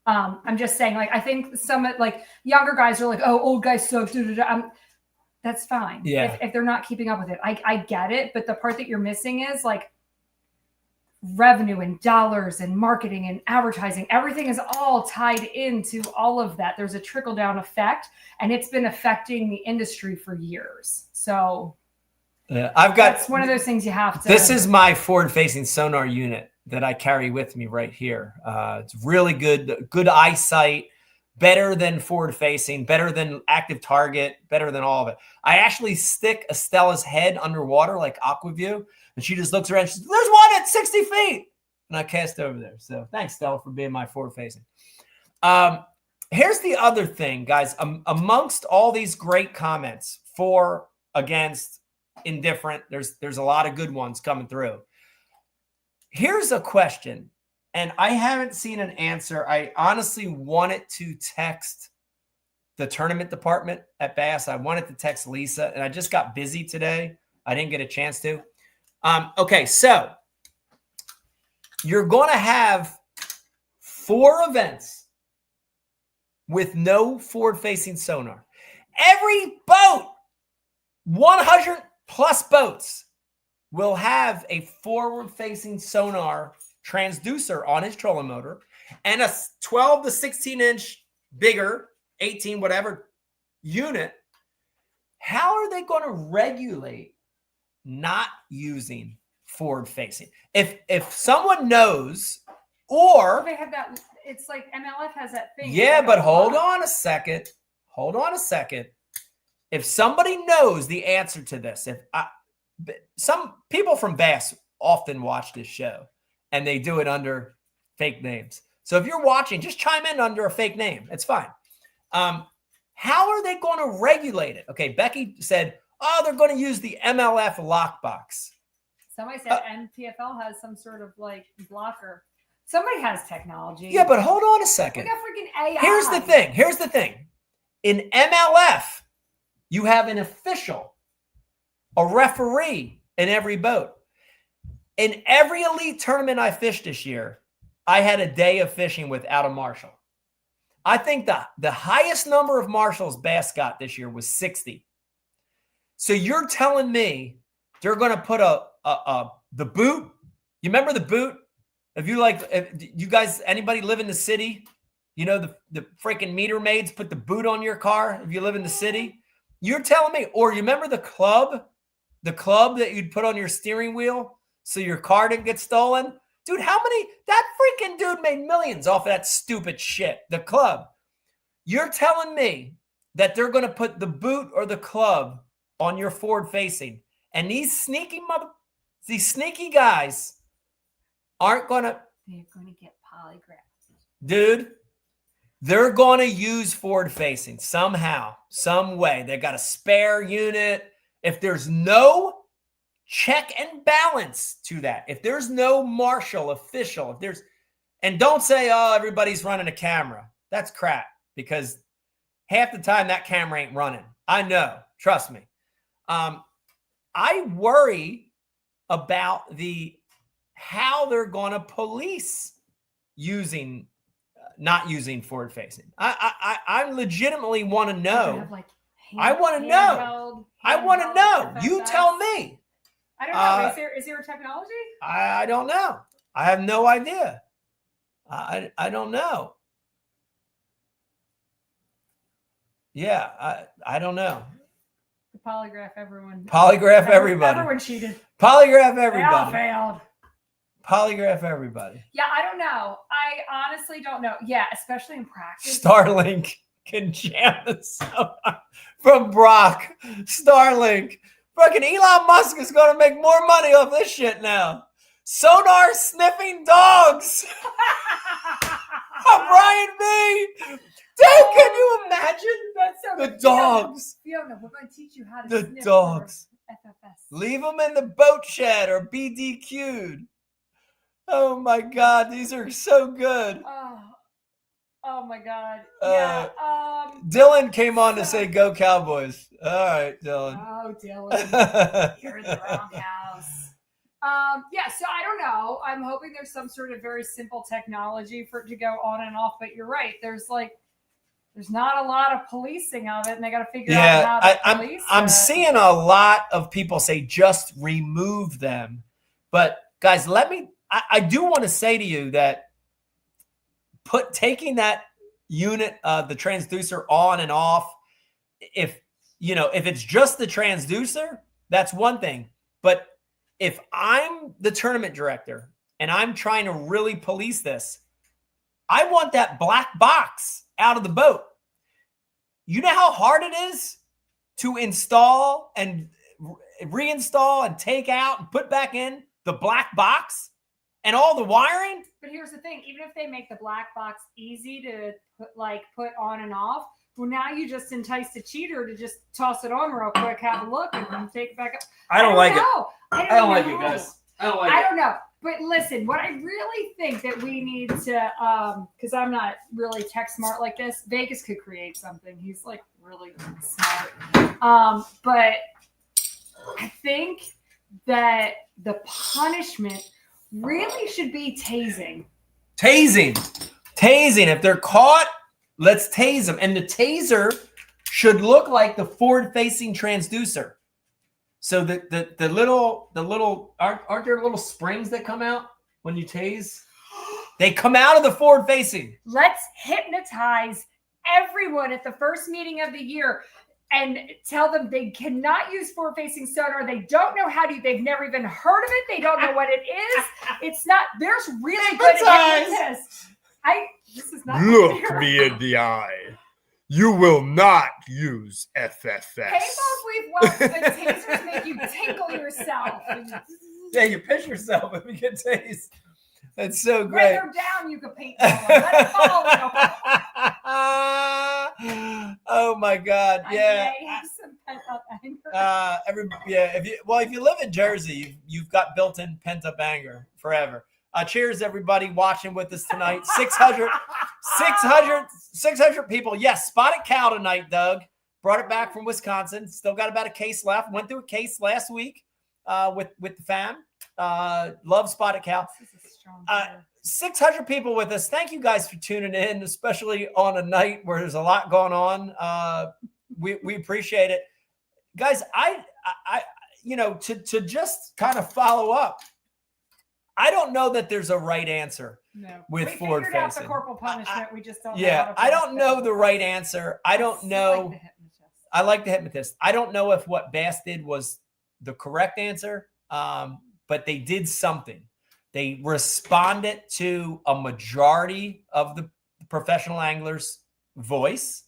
[SPEAKER 3] I'm just saying, like, I think some like younger guys are like, oh, old guys suck. That's fine.
[SPEAKER 2] Yeah.
[SPEAKER 3] If they're not keeping up with it, I get it. But the part that you're missing is like revenue and dollars and marketing and advertising. Everything is all tied into all of that. There's a trickle down effect, and it's been affecting the industry for years. So that's one of those things you have to.
[SPEAKER 2] This is my forward-facing sonar unit that I carry with me right here. It's really good eyesight, better than forward-facing, better than active target, better than all of it. I actually stick Estella's head underwater like Aquaview, and she just looks around. She's, there's one at 60 feet. And I cast over there. So thanks, Stella, for being my forward-facing. Here's the other thing, guys. Amongst all these great comments, for, against, indifferent, there's a lot of good ones coming through. Here's a question, and I haven't seen an answer. I honestly wanted to text the tournament department at Bass. I wanted to text Lisa, and I just got busy today. I didn't get a chance to. Okay, so you're going to have 4 events with no forward-facing sonar. Every boat, 100 plus boats, will have a forward-facing sonar transducer on his trolling motor and a 12 to 16-inch bigger, 18, whatever, unit. How are they going to regulate not using forward-facing? If someone knows, or
[SPEAKER 3] they have that, it's like MLF has that thing.
[SPEAKER 2] Yeah, but hold on a second. Hold on a second. If somebody knows the answer to this, some people from Bass often watch this show, and they do it under fake names. So if you're watching, just chime in under a fake name. It's fine. How are they going to regulate it? Okay, Becky said, oh, they're going to use the MLF lockbox.
[SPEAKER 3] Somebody said NPFL has some sort of like blocker. Somebody has technology.
[SPEAKER 2] Yeah, but hold on a
[SPEAKER 3] We
[SPEAKER 2] second.
[SPEAKER 3] got freaking AI.
[SPEAKER 2] Here's the thing. In MLF, you have an official, a referee in every boat. In every elite tournament I fished this year, I had a day of fishing without a marshal. I think the highest number of marshals Bass got this year was 60. So you're telling me they're going to put the boot? You remember the boot? If you guys, anybody live in the city, you know, the freaking meter maids put the boot on your car if you live in the city. You're telling me, or you remember the club that you'd put on your steering wheel so your car didn't get stolen? Dude, that freaking dude made millions off of that stupid shit. The club. You're telling me that they're going to put the boot or the club on your forward facing, and these sneaky guys aren't going to.
[SPEAKER 3] They're going to get polygraphed.
[SPEAKER 2] Dude, they're going to use forward facing somehow, some way. They got a spare unit. If there's no check and balance to that, if there's no marshal official, and don't say, oh, everybody's running a camera. That's crap, because half the time that camera ain't running. I know. Trust me. I worry about how they're going to police not using forward facing. I legitimately want to know. I want to know. I want to know. You tell me.
[SPEAKER 3] I don't know. Is there a technology?
[SPEAKER 2] I don't know. I have no idea. I don't know. Yeah, I don't know.
[SPEAKER 3] Polygraph everyone.
[SPEAKER 2] Polygraph everybody.
[SPEAKER 3] Everyone cheated.
[SPEAKER 2] Polygraph
[SPEAKER 3] They all
[SPEAKER 2] everybody.
[SPEAKER 3] failed.
[SPEAKER 2] Polygraph everybody.
[SPEAKER 3] Yeah, I don't know. I honestly don't know. Yeah, especially in practice.
[SPEAKER 2] Starlink can jam the sonar from Brock. Starlink. Fucking Elon Musk is going to make more money off this shit now. Sonar sniffing dogs. Brian B. Dude, can you imagine?
[SPEAKER 3] That's so
[SPEAKER 2] The dogs.
[SPEAKER 3] Fiona, we're going to teach you how to
[SPEAKER 2] The
[SPEAKER 3] sniff
[SPEAKER 2] dogs.
[SPEAKER 3] FFS.
[SPEAKER 2] Leave them in the boat shed or BDQ'd. Oh my God, these are so good.
[SPEAKER 3] Oh my God.
[SPEAKER 2] Dylan came on to say go Cowboys. All right, Dylan.
[SPEAKER 3] Oh, Dylan. You're in the wrong house. Yeah, so I don't know. I'm hoping there's some sort of very simple technology for it to go on and off, but you're right. There's not a lot of policing of it, and they got to figure out how to police
[SPEAKER 2] I'm seeing a lot of people say just remove them. But guys, I do want to say to you that taking that unit, the transducer on and off, if it's just the transducer, that's one thing. But if I'm the tournament director and I'm trying to really police this, I want that black box out of the boat. You know how hard it is to install and reinstall and take out and put back in the black box and all the wiring?
[SPEAKER 3] But here's the thing. Even if they make the black box easy to put on and off, well, now you just enticed a cheater to just toss it on real quick, have a look, and then take it back up.
[SPEAKER 2] I don't like it.
[SPEAKER 3] I
[SPEAKER 2] don't like it, guys. I
[SPEAKER 3] don't know. But listen, what I really think that we need to, because I'm not really tech smart like this, Vegas could create something. He's like really smart. But I think that the punishment really should be tasing. Tasing. If they're caught, let's tase them. And the taser should look like the forward-facing transducer. So the little aren't there little springs that come out when you tase? They come out of the forward facing. Let's hypnotize everyone at the first meeting of the year and tell them they cannot use forward facing sonar. They don't know how to. They've never even heard of it. They don't know what it is. It's not. There's really good hypnotists. This is not.
[SPEAKER 1] Look me in the eye. You will not use FFS.
[SPEAKER 3] Paintballs we've watched, but tasers make you tinkle yourself.
[SPEAKER 2] Yeah, you piss yourself if you get tased. That's so great.
[SPEAKER 3] When they're down, you can paint them. Let it fall.
[SPEAKER 2] Oh my God! Yeah,
[SPEAKER 3] I may have some
[SPEAKER 2] If you live in Jersey, you've got built-in pent-up anger forever. Cheers, everybody watching with us tonight. 600 people. Yes, spotted cow tonight, Doug. Brought it back from Wisconsin. Still got about a case left. Went through a case last week with the fam. Love spotted cow. 600 people with us. Thank you guys for tuning in, especially on a night where there's a lot going on. We appreciate it. Guys, I to just kind of follow up, I don't know that there's a right answer with forward facing. We figured out
[SPEAKER 3] the corporal punishment. We just don't know.
[SPEAKER 2] Yeah, I don't know the right answer. I don't know. I like the hypnotist. I don't know if what Bass did was the correct answer, but they did something. They responded to a majority of the professional anglers' voice.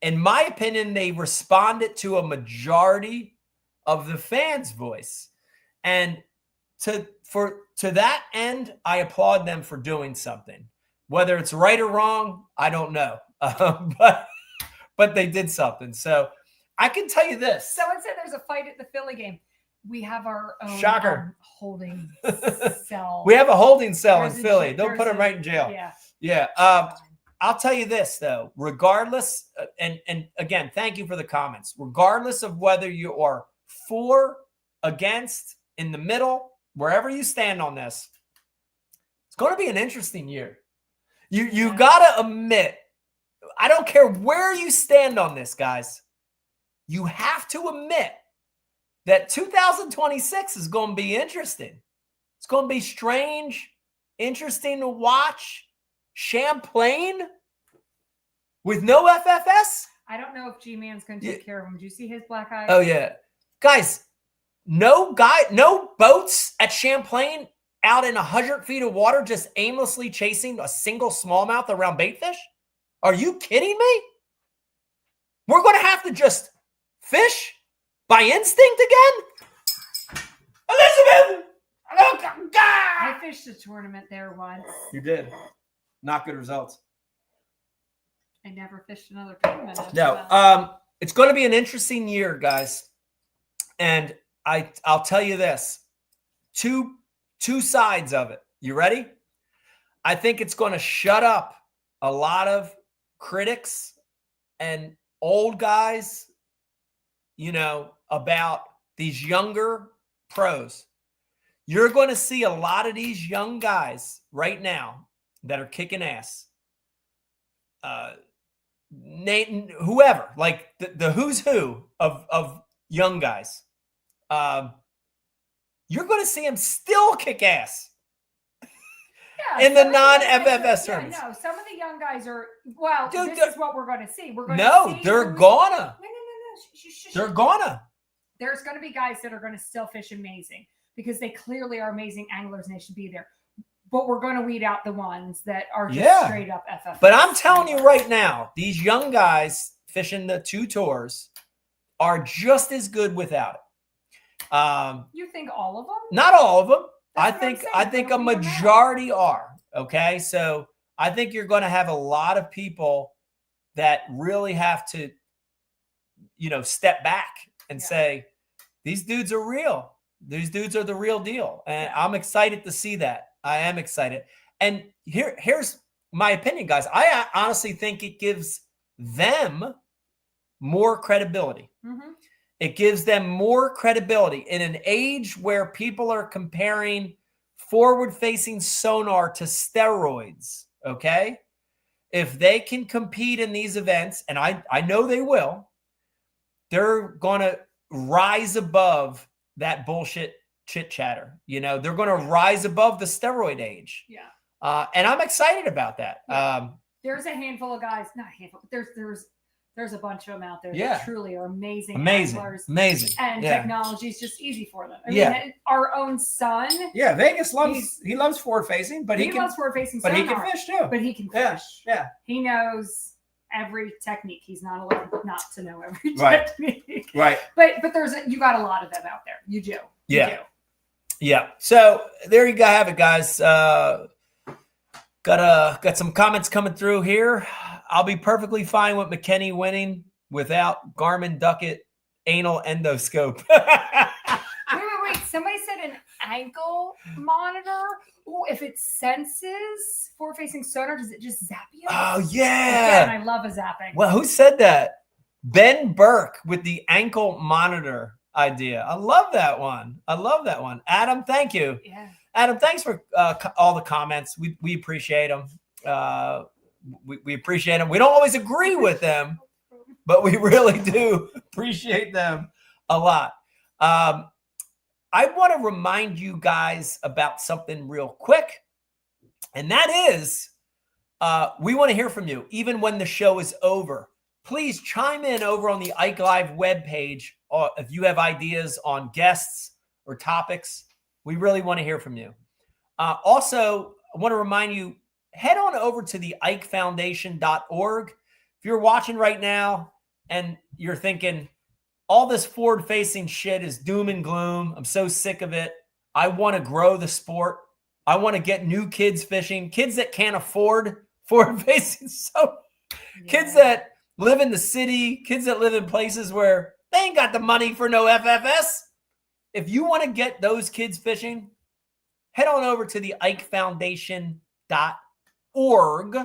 [SPEAKER 2] In my opinion, they responded to a majority of the fans' voice. And to that end, I applaud them for doing something. Whether it's right or wrong, I don't know. But they did something. So I can tell you this.
[SPEAKER 3] Someone said there's a fight at the Philly game. We have our own holding cell.
[SPEAKER 2] We have a holding cell in Philly. They'll put him right in jail. Yeah. I'll tell you this, though. Regardless, and again, thank you for the comments. Regardless of whether you are for, against, in the middle, wherever you stand on this, it's going to be an interesting year. You got to admit, I don't care where you stand on this, guys. You have to admit that 2026 is going to be interesting. It's going to be strange, interesting to watch. Champlain with no FFS?
[SPEAKER 3] I don't know if G-Man's going to take care of him. Do you see his black eye?
[SPEAKER 2] Oh, yeah. Guys, no boats at Champlain out in 100 feet of water just aimlessly chasing a single smallmouth around baitfish? Are you kidding me? We're going to have to just fish by instinct again? Elizabeth! Oh, God!
[SPEAKER 3] I fished a tournament there once.
[SPEAKER 2] You did. Not good results.
[SPEAKER 3] I never fished another tournament.
[SPEAKER 2] No. It's going to be an interesting year, guys. And I'll tell you this. Two sides of it. You ready? I think it's going to shut up a lot of critics and old guys, about these younger pros. You're going to see a lot of these young guys right now that are kicking ass. Whoever, like the who's who of young guys. You're going to see them still kick ass. In the non-FFS tournaments.
[SPEAKER 3] No, some of the young guys are, this is what we're going to see. We're going
[SPEAKER 2] they're gonna.
[SPEAKER 3] No.
[SPEAKER 2] They're gonna.
[SPEAKER 3] There's going to be guys that are going to still fish amazing because they clearly are amazing anglers and they should be there. But we're going to weed out the ones that are just straight up FFS.
[SPEAKER 2] But I'm telling you right now, these young guys fishing the two tours are just as good without it.
[SPEAKER 3] You think all of them?
[SPEAKER 2] Not all of them. I think a majority are. Okay, so I think you're going to have a lot of people that really have to, step back and say, these dudes are real. These dudes are the real deal, and I'm excited to see that. I am excited. And here's my opinion, guys. I honestly think it gives them more credibility. Mm-hmm. It gives them more credibility in an age where people are comparing forward-facing sonar to steroids, okay? If they can compete in these events, and I know they will, they're going to rise above that bullshit chit-chatter. They're going to rise above the steroid age.
[SPEAKER 3] Yeah.
[SPEAKER 2] And I'm excited about that.
[SPEAKER 3] Yeah. There's a handful of guys, not a handful, but there's a bunch of them out there that truly are amazing. Amazing. And technology is just easy for them. I mean, our own son.
[SPEAKER 2] Yeah, Vegas loves forward facing, but he loves
[SPEAKER 3] forward facing,
[SPEAKER 2] but he can fish too.
[SPEAKER 3] But he can fish.
[SPEAKER 2] Yeah.
[SPEAKER 3] He knows every technique. He's not allowed not to know every technique.
[SPEAKER 2] Right.
[SPEAKER 3] But you got a lot of them out there. You do.
[SPEAKER 2] Yeah. So there you go. Have it, guys. Got some comments coming through here. I'll be perfectly fine with McKenny winning without Garmin Duckett anal endoscope.
[SPEAKER 3] Wait. Somebody said an ankle monitor. Oh, if it senses forward-facing sonar, does it just zap you?
[SPEAKER 2] Oh,
[SPEAKER 3] Again,
[SPEAKER 2] yeah.
[SPEAKER 3] I love a zapping.
[SPEAKER 2] Well, who said that? Ben Burke with the ankle monitor idea. I love that one. Adam, thank you.
[SPEAKER 3] Yeah.
[SPEAKER 2] Adam, thanks for all the comments. We appreciate them. We appreciate them. We don't always agree with them, but we really do appreciate them a lot. I want to remind you guys about something real quick, and that is we want to hear from you even when the show is over. Please chime in over on the Ike Live webpage if you have ideas on guests or topics. We really want to hear from you. Also, I want to remind you, head on over to the ikefoundation.org. If you're watching right now and you're thinking, all this forward-facing shit is doom and gloom, I'm so sick of it. I want to grow the sport. I want to get new kids fishing, kids that can't afford forward-facing. Kids that live in the city, kids that live in places where they ain't got the money for no FFS. If you want to get those kids fishing, head on over to the ikefoundation.org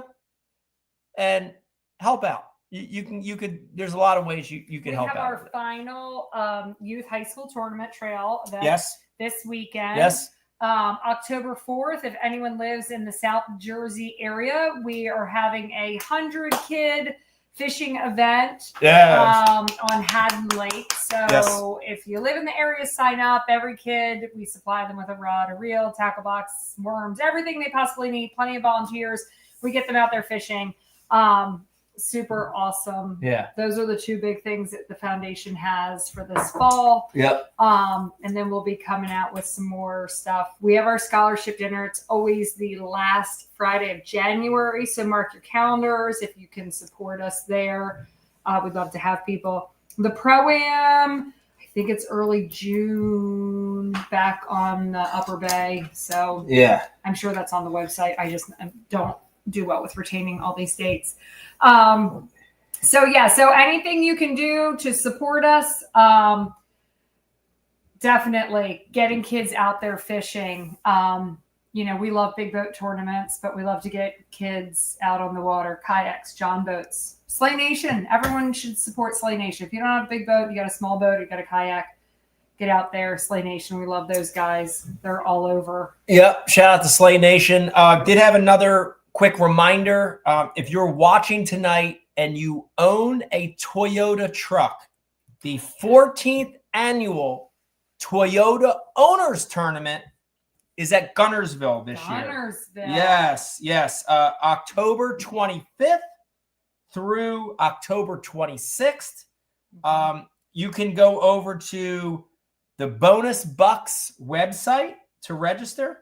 [SPEAKER 2] and help out. You could. There's a lot of ways you can help out.
[SPEAKER 3] We have our final youth high school tournament trail event this weekend.
[SPEAKER 2] Yes.
[SPEAKER 3] October 4th, if anyone lives in the South Jersey area, we are having 100-kid fishing event on Haddon Lake. So if you live in the area, sign up. Every kid, we supply them with a rod, a reel, tackle box, worms, everything they possibly need. Plenty of volunteers. We get them out there fishing. Super awesome.
[SPEAKER 2] Yeah.
[SPEAKER 3] Those are the two big things that the foundation has for this fall.
[SPEAKER 2] Yep.
[SPEAKER 3] And then we'll be coming out with some more stuff. We have our scholarship dinner. It's always the last Friday of January. So mark your calendars if you can support us there. We'd love to have people. The Pro-Am, I think it's early June back on the Upper Bay. So
[SPEAKER 2] yeah,
[SPEAKER 3] I'm sure that's on the website. I don't do well with retaining all these dates. So anything you can do to support us, definitely getting kids out there fishing. We love big boat tournaments, but we love to get kids out on the water, kayaks, john boats, Slay Nation. Everyone should support Slay Nation. If you don't have a big boat, you got a small boat, you got a kayak, get out there. Slay Nation. We love those guys. They're all over. Yep.
[SPEAKER 2] Shout out to Slay Nation. Did have another quick reminder. If you're watching tonight and you own a Toyota truck, the 14th annual Toyota Owners Tournament is at Gunnersville this year. Yes. October 25th through October 26th. You can go over to the Bonus Bucks website to register.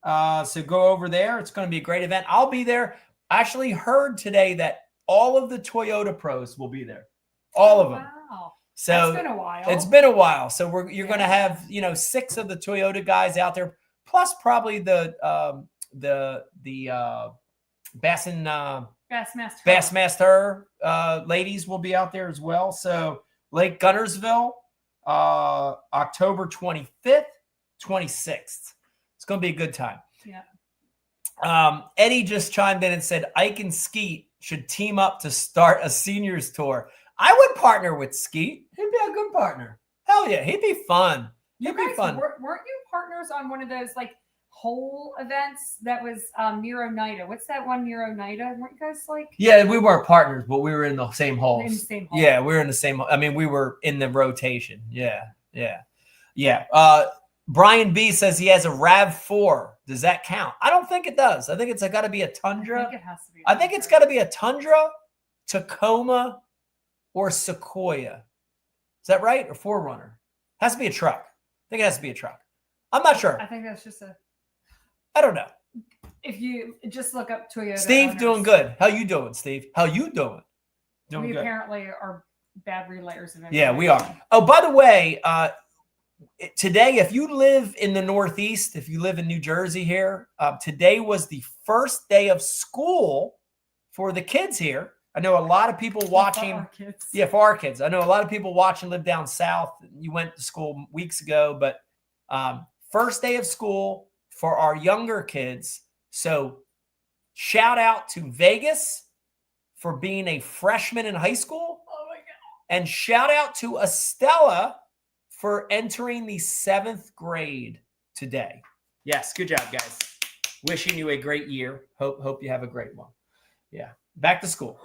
[SPEAKER 2] So go over there. It's going to be a great event. I'll be there. I actually heard today that all of the Toyota pros will be there. All of them.
[SPEAKER 3] Wow.
[SPEAKER 2] So
[SPEAKER 3] it's been a while.
[SPEAKER 2] It's been a while. So you're going to have, 6 of the Toyota guys out there, plus probably the Bassmaster ladies will be out there as well. So Lake Gunnersville, October 25th, 26th. It's going to be a good time.
[SPEAKER 3] Yeah.
[SPEAKER 2] Eddie just chimed in and said Ike and Skeet should team up to start a seniors tour. I would partner with Skeet. He'd be a good partner. Hell yeah. He'd be fun. He'd be fun.
[SPEAKER 3] Weren't you partners on one of those whole events that was near Oneida? What's that one near Oneida? Weren't you guys
[SPEAKER 2] Yeah, we weren't partners, but we were in the same holes.
[SPEAKER 3] In the same hole.
[SPEAKER 2] Yeah, we were in the same. I mean, we were in the rotation. Yeah. Brian B says he has a RAV4. Does that count? I don't think it does. I think it's got to be a Tundra.
[SPEAKER 3] I think it has to be.
[SPEAKER 2] I think it's got to be a Tundra, Tacoma, or Sequoia. Is that right? Or Forerunner? Has to be a truck. I think it has to be a truck. I'm not sure.
[SPEAKER 3] I think that's just
[SPEAKER 2] I don't know.
[SPEAKER 3] If you just look up Toyota.
[SPEAKER 2] Steve,
[SPEAKER 3] owners.
[SPEAKER 2] doing good. How you doing, Steve? How you doing?
[SPEAKER 3] We good. Apparently are bad relayers of information.
[SPEAKER 2] Yeah, we are. Oh, by the way, today, if you live in the Northeast, if you live in New Jersey here, today was the first day of school for the kids here. I know a lot of people watching.
[SPEAKER 3] For our kids.
[SPEAKER 2] Yeah, for our kids. I know a lot of people watching live down south. You went to school weeks ago, but first day of school for our younger kids. So shout out to Vegas for being a freshman in high school.
[SPEAKER 3] Oh my God.
[SPEAKER 2] And shout out to Estella for entering the 7th grade today. Yes, good job, guys. Wishing you a great year. Hope you have a great one. Yeah, back to school.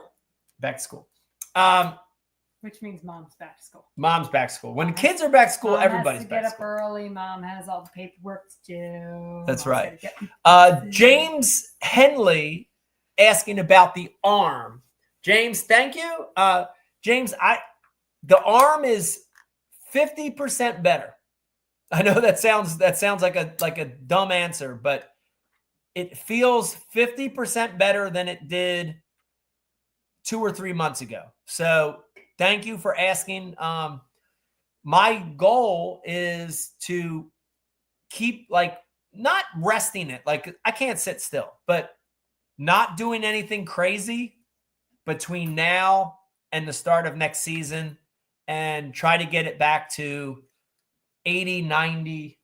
[SPEAKER 2] Back to school.
[SPEAKER 3] Which means mom's back to school.
[SPEAKER 2] Mom's back to school. When the kids are back to school,
[SPEAKER 3] Mom
[SPEAKER 2] everybody's
[SPEAKER 3] has to
[SPEAKER 2] back
[SPEAKER 3] get
[SPEAKER 2] to
[SPEAKER 3] up
[SPEAKER 2] school.
[SPEAKER 3] early. Mom has all the paperwork to do.
[SPEAKER 2] That's
[SPEAKER 3] Mom's
[SPEAKER 2] right.
[SPEAKER 3] gotta get-
[SPEAKER 2] James Henley asking about the arm. James, thank you. James, the arm is 50% better. I know that sounds like a dumb answer, but it feels 50% better than it did 2 or 3 months ago. So thank you for asking. My goal is to keep not resting it. Like I can't sit still, but not doing anything crazy between now and the start of next season and try to get it back to 80, 90%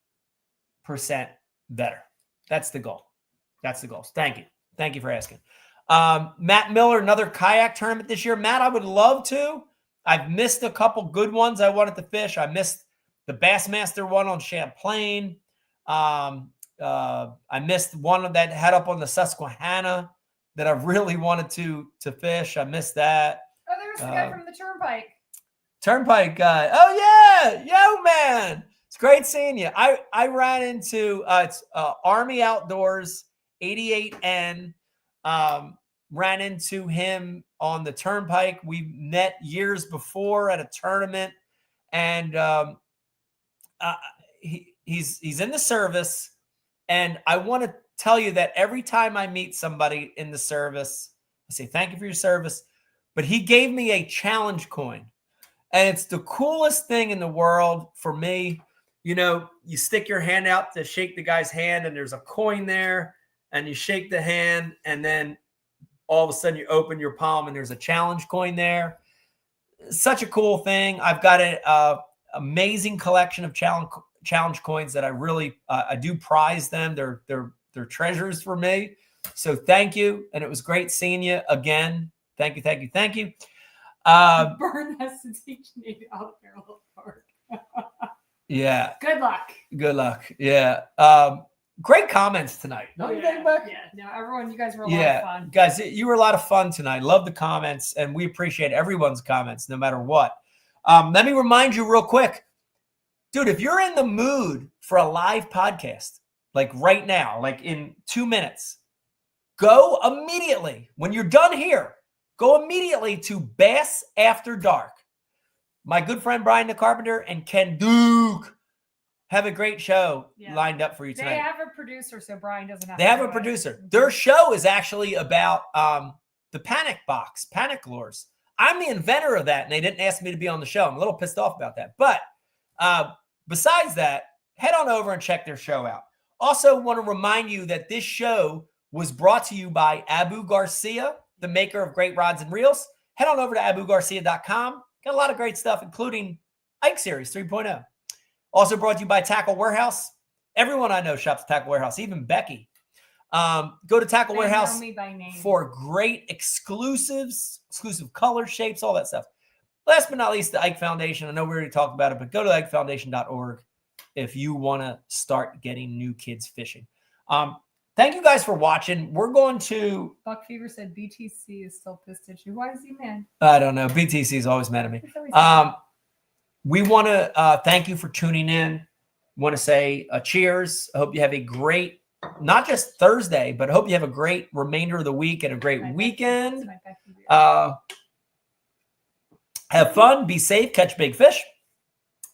[SPEAKER 2] better. That's the goal. That's the goal. Thank you. Thank you for asking. Matt Miller, another kayak tournament this year. Matt, I would love to. I've missed a couple good ones I wanted to fish. I missed the Bassmaster one on Champlain. I missed one that had up on the Susquehanna that I really wanted to fish. I missed that.
[SPEAKER 3] Oh, there's the guy from the
[SPEAKER 2] Turnpike guy. Oh yeah, yo man, it's great seeing you. I ran into it's Army Outdoors 88N. Ran into him on the Turnpike. We met years before at a tournament, and he's in the service. And I want to tell you that every time I meet somebody in the service, I say thank you for your service. But he gave me a challenge coin. And it's the coolest thing in the world for me. You know, you stick your hand out to shake the guy's hand, and there's a coin there, and you shake the hand, and then all of a sudden you open your palm, and there's a challenge coin there. Such a cool thing. I've got an amazing collection of challenge coins that I really I do prize them. They're treasures for me. So thank you, and it was great seeing you again. Thank you, thank you, thank you.
[SPEAKER 3] Burn has to teach me out there a little part.
[SPEAKER 2] Yeah.
[SPEAKER 3] Good luck.
[SPEAKER 2] Good luck. Yeah. Great comments tonight. Don't you think, Beck?
[SPEAKER 3] Yeah. No, everyone, you guys were a lot of fun.
[SPEAKER 2] Guys, you were a lot of fun tonight. Love the comments, and we appreciate everyone's comments, no matter what. Let me remind you real quick. Dude, if you're in the mood for a live podcast, like right now, like in 2 minutes, go immediately. When you're done here, go immediately to Bass After Dark. My good friend Brian the Carpenter and Ken Duke have a great show lined up for you tonight.
[SPEAKER 3] They have a producer, so Brian doesn't have
[SPEAKER 2] They have a producer. Their show is actually about the panic box, panic lures. I'm the inventor of that, and they didn't ask me to be on the show. I'm a little pissed off about that. But besides that, head on over and check their show out. Also want to remind you that this show was brought to you by Abu Garcia, the maker of great rods and reels. Head on over to abugarcia.com. Got a lot of great stuff, including Ike Series 3.0. Also brought to you by Tackle Warehouse. Everyone I know shops at Tackle Warehouse, even Becky. Go to Tackle Warehouse for great exclusives, exclusive color, shapes, all that stuff. Last but not least, the Ike Foundation. I know we already talked about it, but go to ikefoundation.org if you want to start getting new kids fishing. Thank you guys for watching. We're going to...
[SPEAKER 3] Buck Fever said BTC is still pissed at you. Why is he mad?
[SPEAKER 2] I don't know. BTC is always mad at me. We want to thank you for tuning in. Want to say cheers. I hope you have a great, not just Thursday, but I hope you have a great remainder of the week and a great weekend. Have fun. Be safe. Catch big fish.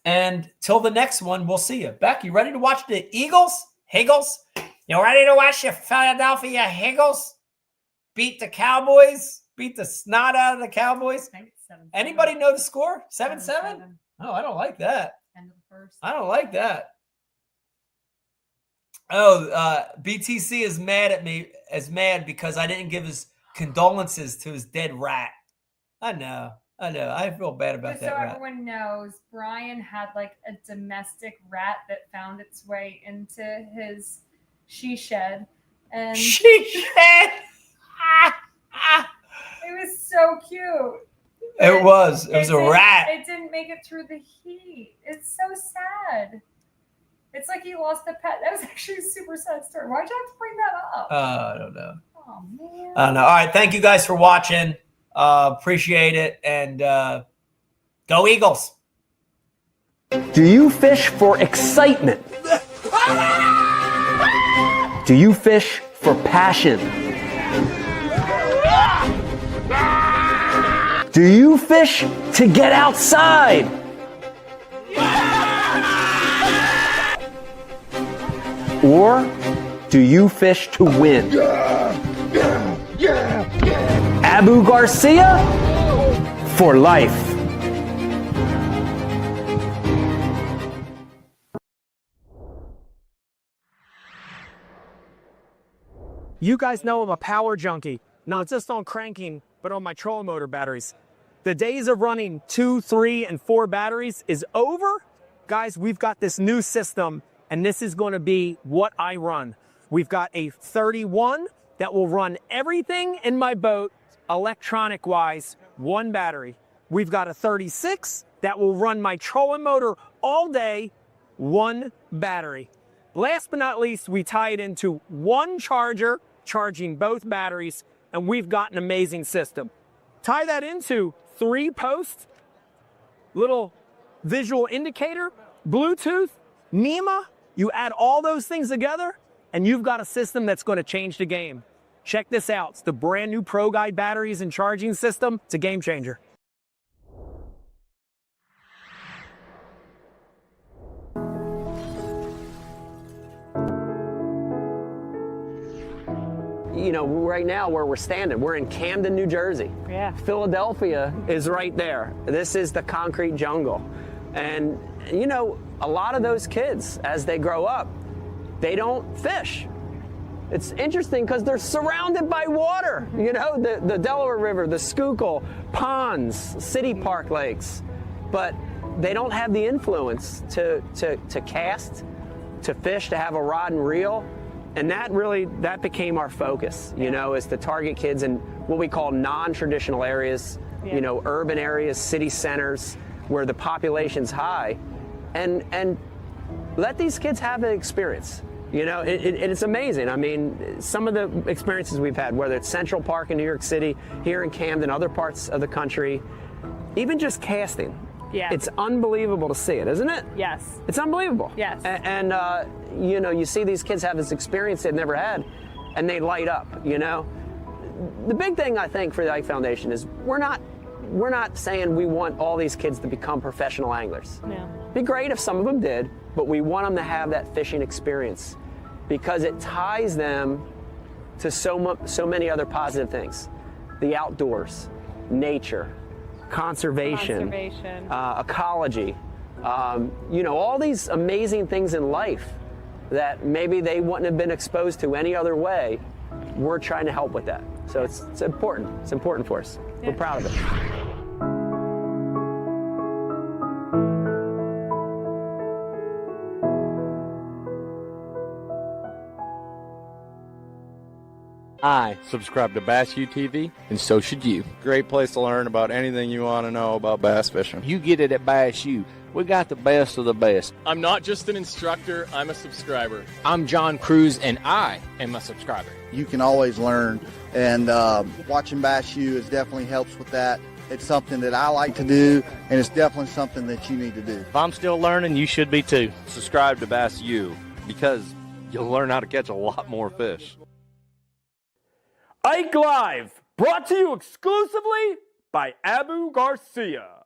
[SPEAKER 2] And till the next one, we'll see you. Beck, you ready to watch the Eagles? Higgles? You ready to watch the Philadelphia Higgles beat the Cowboys? Beat the snot out of the Cowboys? Anybody know the score? 7-7? Oh, I don't like that.
[SPEAKER 3] End of the first.
[SPEAKER 2] I don't like that. Oh, BTC is mad at me, because I didn't give his condolences to his dead rat. I know. I feel bad about
[SPEAKER 3] Just
[SPEAKER 2] that
[SPEAKER 3] so
[SPEAKER 2] rat.
[SPEAKER 3] everyone knows, Brian had like a domestic rat that found its way into his she shed, and
[SPEAKER 2] She said,
[SPEAKER 3] it was so cute.
[SPEAKER 2] it was a rat.
[SPEAKER 3] It didn't make it through the heat. It's so sad. It's like he lost a pet. That was actually a super sad story. Why'd you have to bring that up?
[SPEAKER 2] I don't know.
[SPEAKER 3] Oh man.
[SPEAKER 2] I don't know. All right, thank you guys for watching. Appreciate it, and go Eagles.
[SPEAKER 1] Do you fish for excitement? Do you fish for passion? Do you fish to get outside? Or do you fish to win? Abu Garcia for life.
[SPEAKER 4] You guys know I'm a power junkie, not just on cranking, but on my trolling motor batteries. The days of running 2, 3, and 4 batteries is over. Guys, we've got this new system, and this is going to be what I run. We've got a 31 that will run everything in my boat electronic-wise, 1 battery. We've got a 36 that will run my trolling motor all day, 1 battery. Last but not least, we tie it into 1 charger, charging both batteries, and we've got an amazing system. Tie that into 3 posts, little visual indicator, Bluetooth, NEMA. You add all those things together, and you've got a system that's going to change the game. Check this out. It's the brand new Pro Guide batteries and charging system. It's a game changer.
[SPEAKER 1] You know, right now where we're standing, we're in Camden, New Jersey.
[SPEAKER 3] Yeah.
[SPEAKER 1] Philadelphia is right there. This is the concrete jungle. And, you know, a lot of those kids, as they grow up, they don't fish. It's interesting because they're surrounded by water. You know, the Delaware River, the Schuylkill, ponds, city park lakes. But they don't have the influence to cast, to fish, to have a rod and reel. And that became our focus, you know, is to target kids in what we call non-traditional areas, you know, urban areas, city centers, where the population's high, and let these kids have an experience. You know, it's amazing. I mean, some of the experiences we've had, whether it's Central Park in New York City, here in Camden, other parts of the country, even just casting.
[SPEAKER 5] Yeah.
[SPEAKER 1] It's unbelievable to see it, isn't it?
[SPEAKER 5] Yes.
[SPEAKER 1] It's unbelievable.
[SPEAKER 5] Yes.
[SPEAKER 1] And you know, you see these kids have this experience they've never had, and they light up, you know? The big thing, I think, for the Ike Foundation is we're not saying we want all these kids to become professional anglers.
[SPEAKER 5] No.
[SPEAKER 1] It'd be great if some of them did, but we want them to have that fishing experience because it ties them to so many other positive things. The outdoors, nature, conservation. Ecology, you know, all these amazing things in life that maybe they wouldn't have been exposed to any other way. We're trying to help with that. So it's important. It's important for us. We're proud of it.
[SPEAKER 6] I subscribe to Bass U TV, and so should you.
[SPEAKER 7] Great place to learn about anything you want to know about bass fishing.
[SPEAKER 6] You get it at Bass U. We got the best of the best.
[SPEAKER 8] I'm not just an instructor, I'm a subscriber.
[SPEAKER 6] I'm John Cruz, and I am a subscriber.
[SPEAKER 9] You can always learn, and watching Bass U is definitely helps with that. It's something that I like to do, and it's definitely something that you need to do.
[SPEAKER 6] If I'm still learning, you should be too.
[SPEAKER 7] Subscribe to Bass U because you'll learn how to catch a lot more fish.
[SPEAKER 1] Ike Live, brought to you exclusively by Abu Garcia.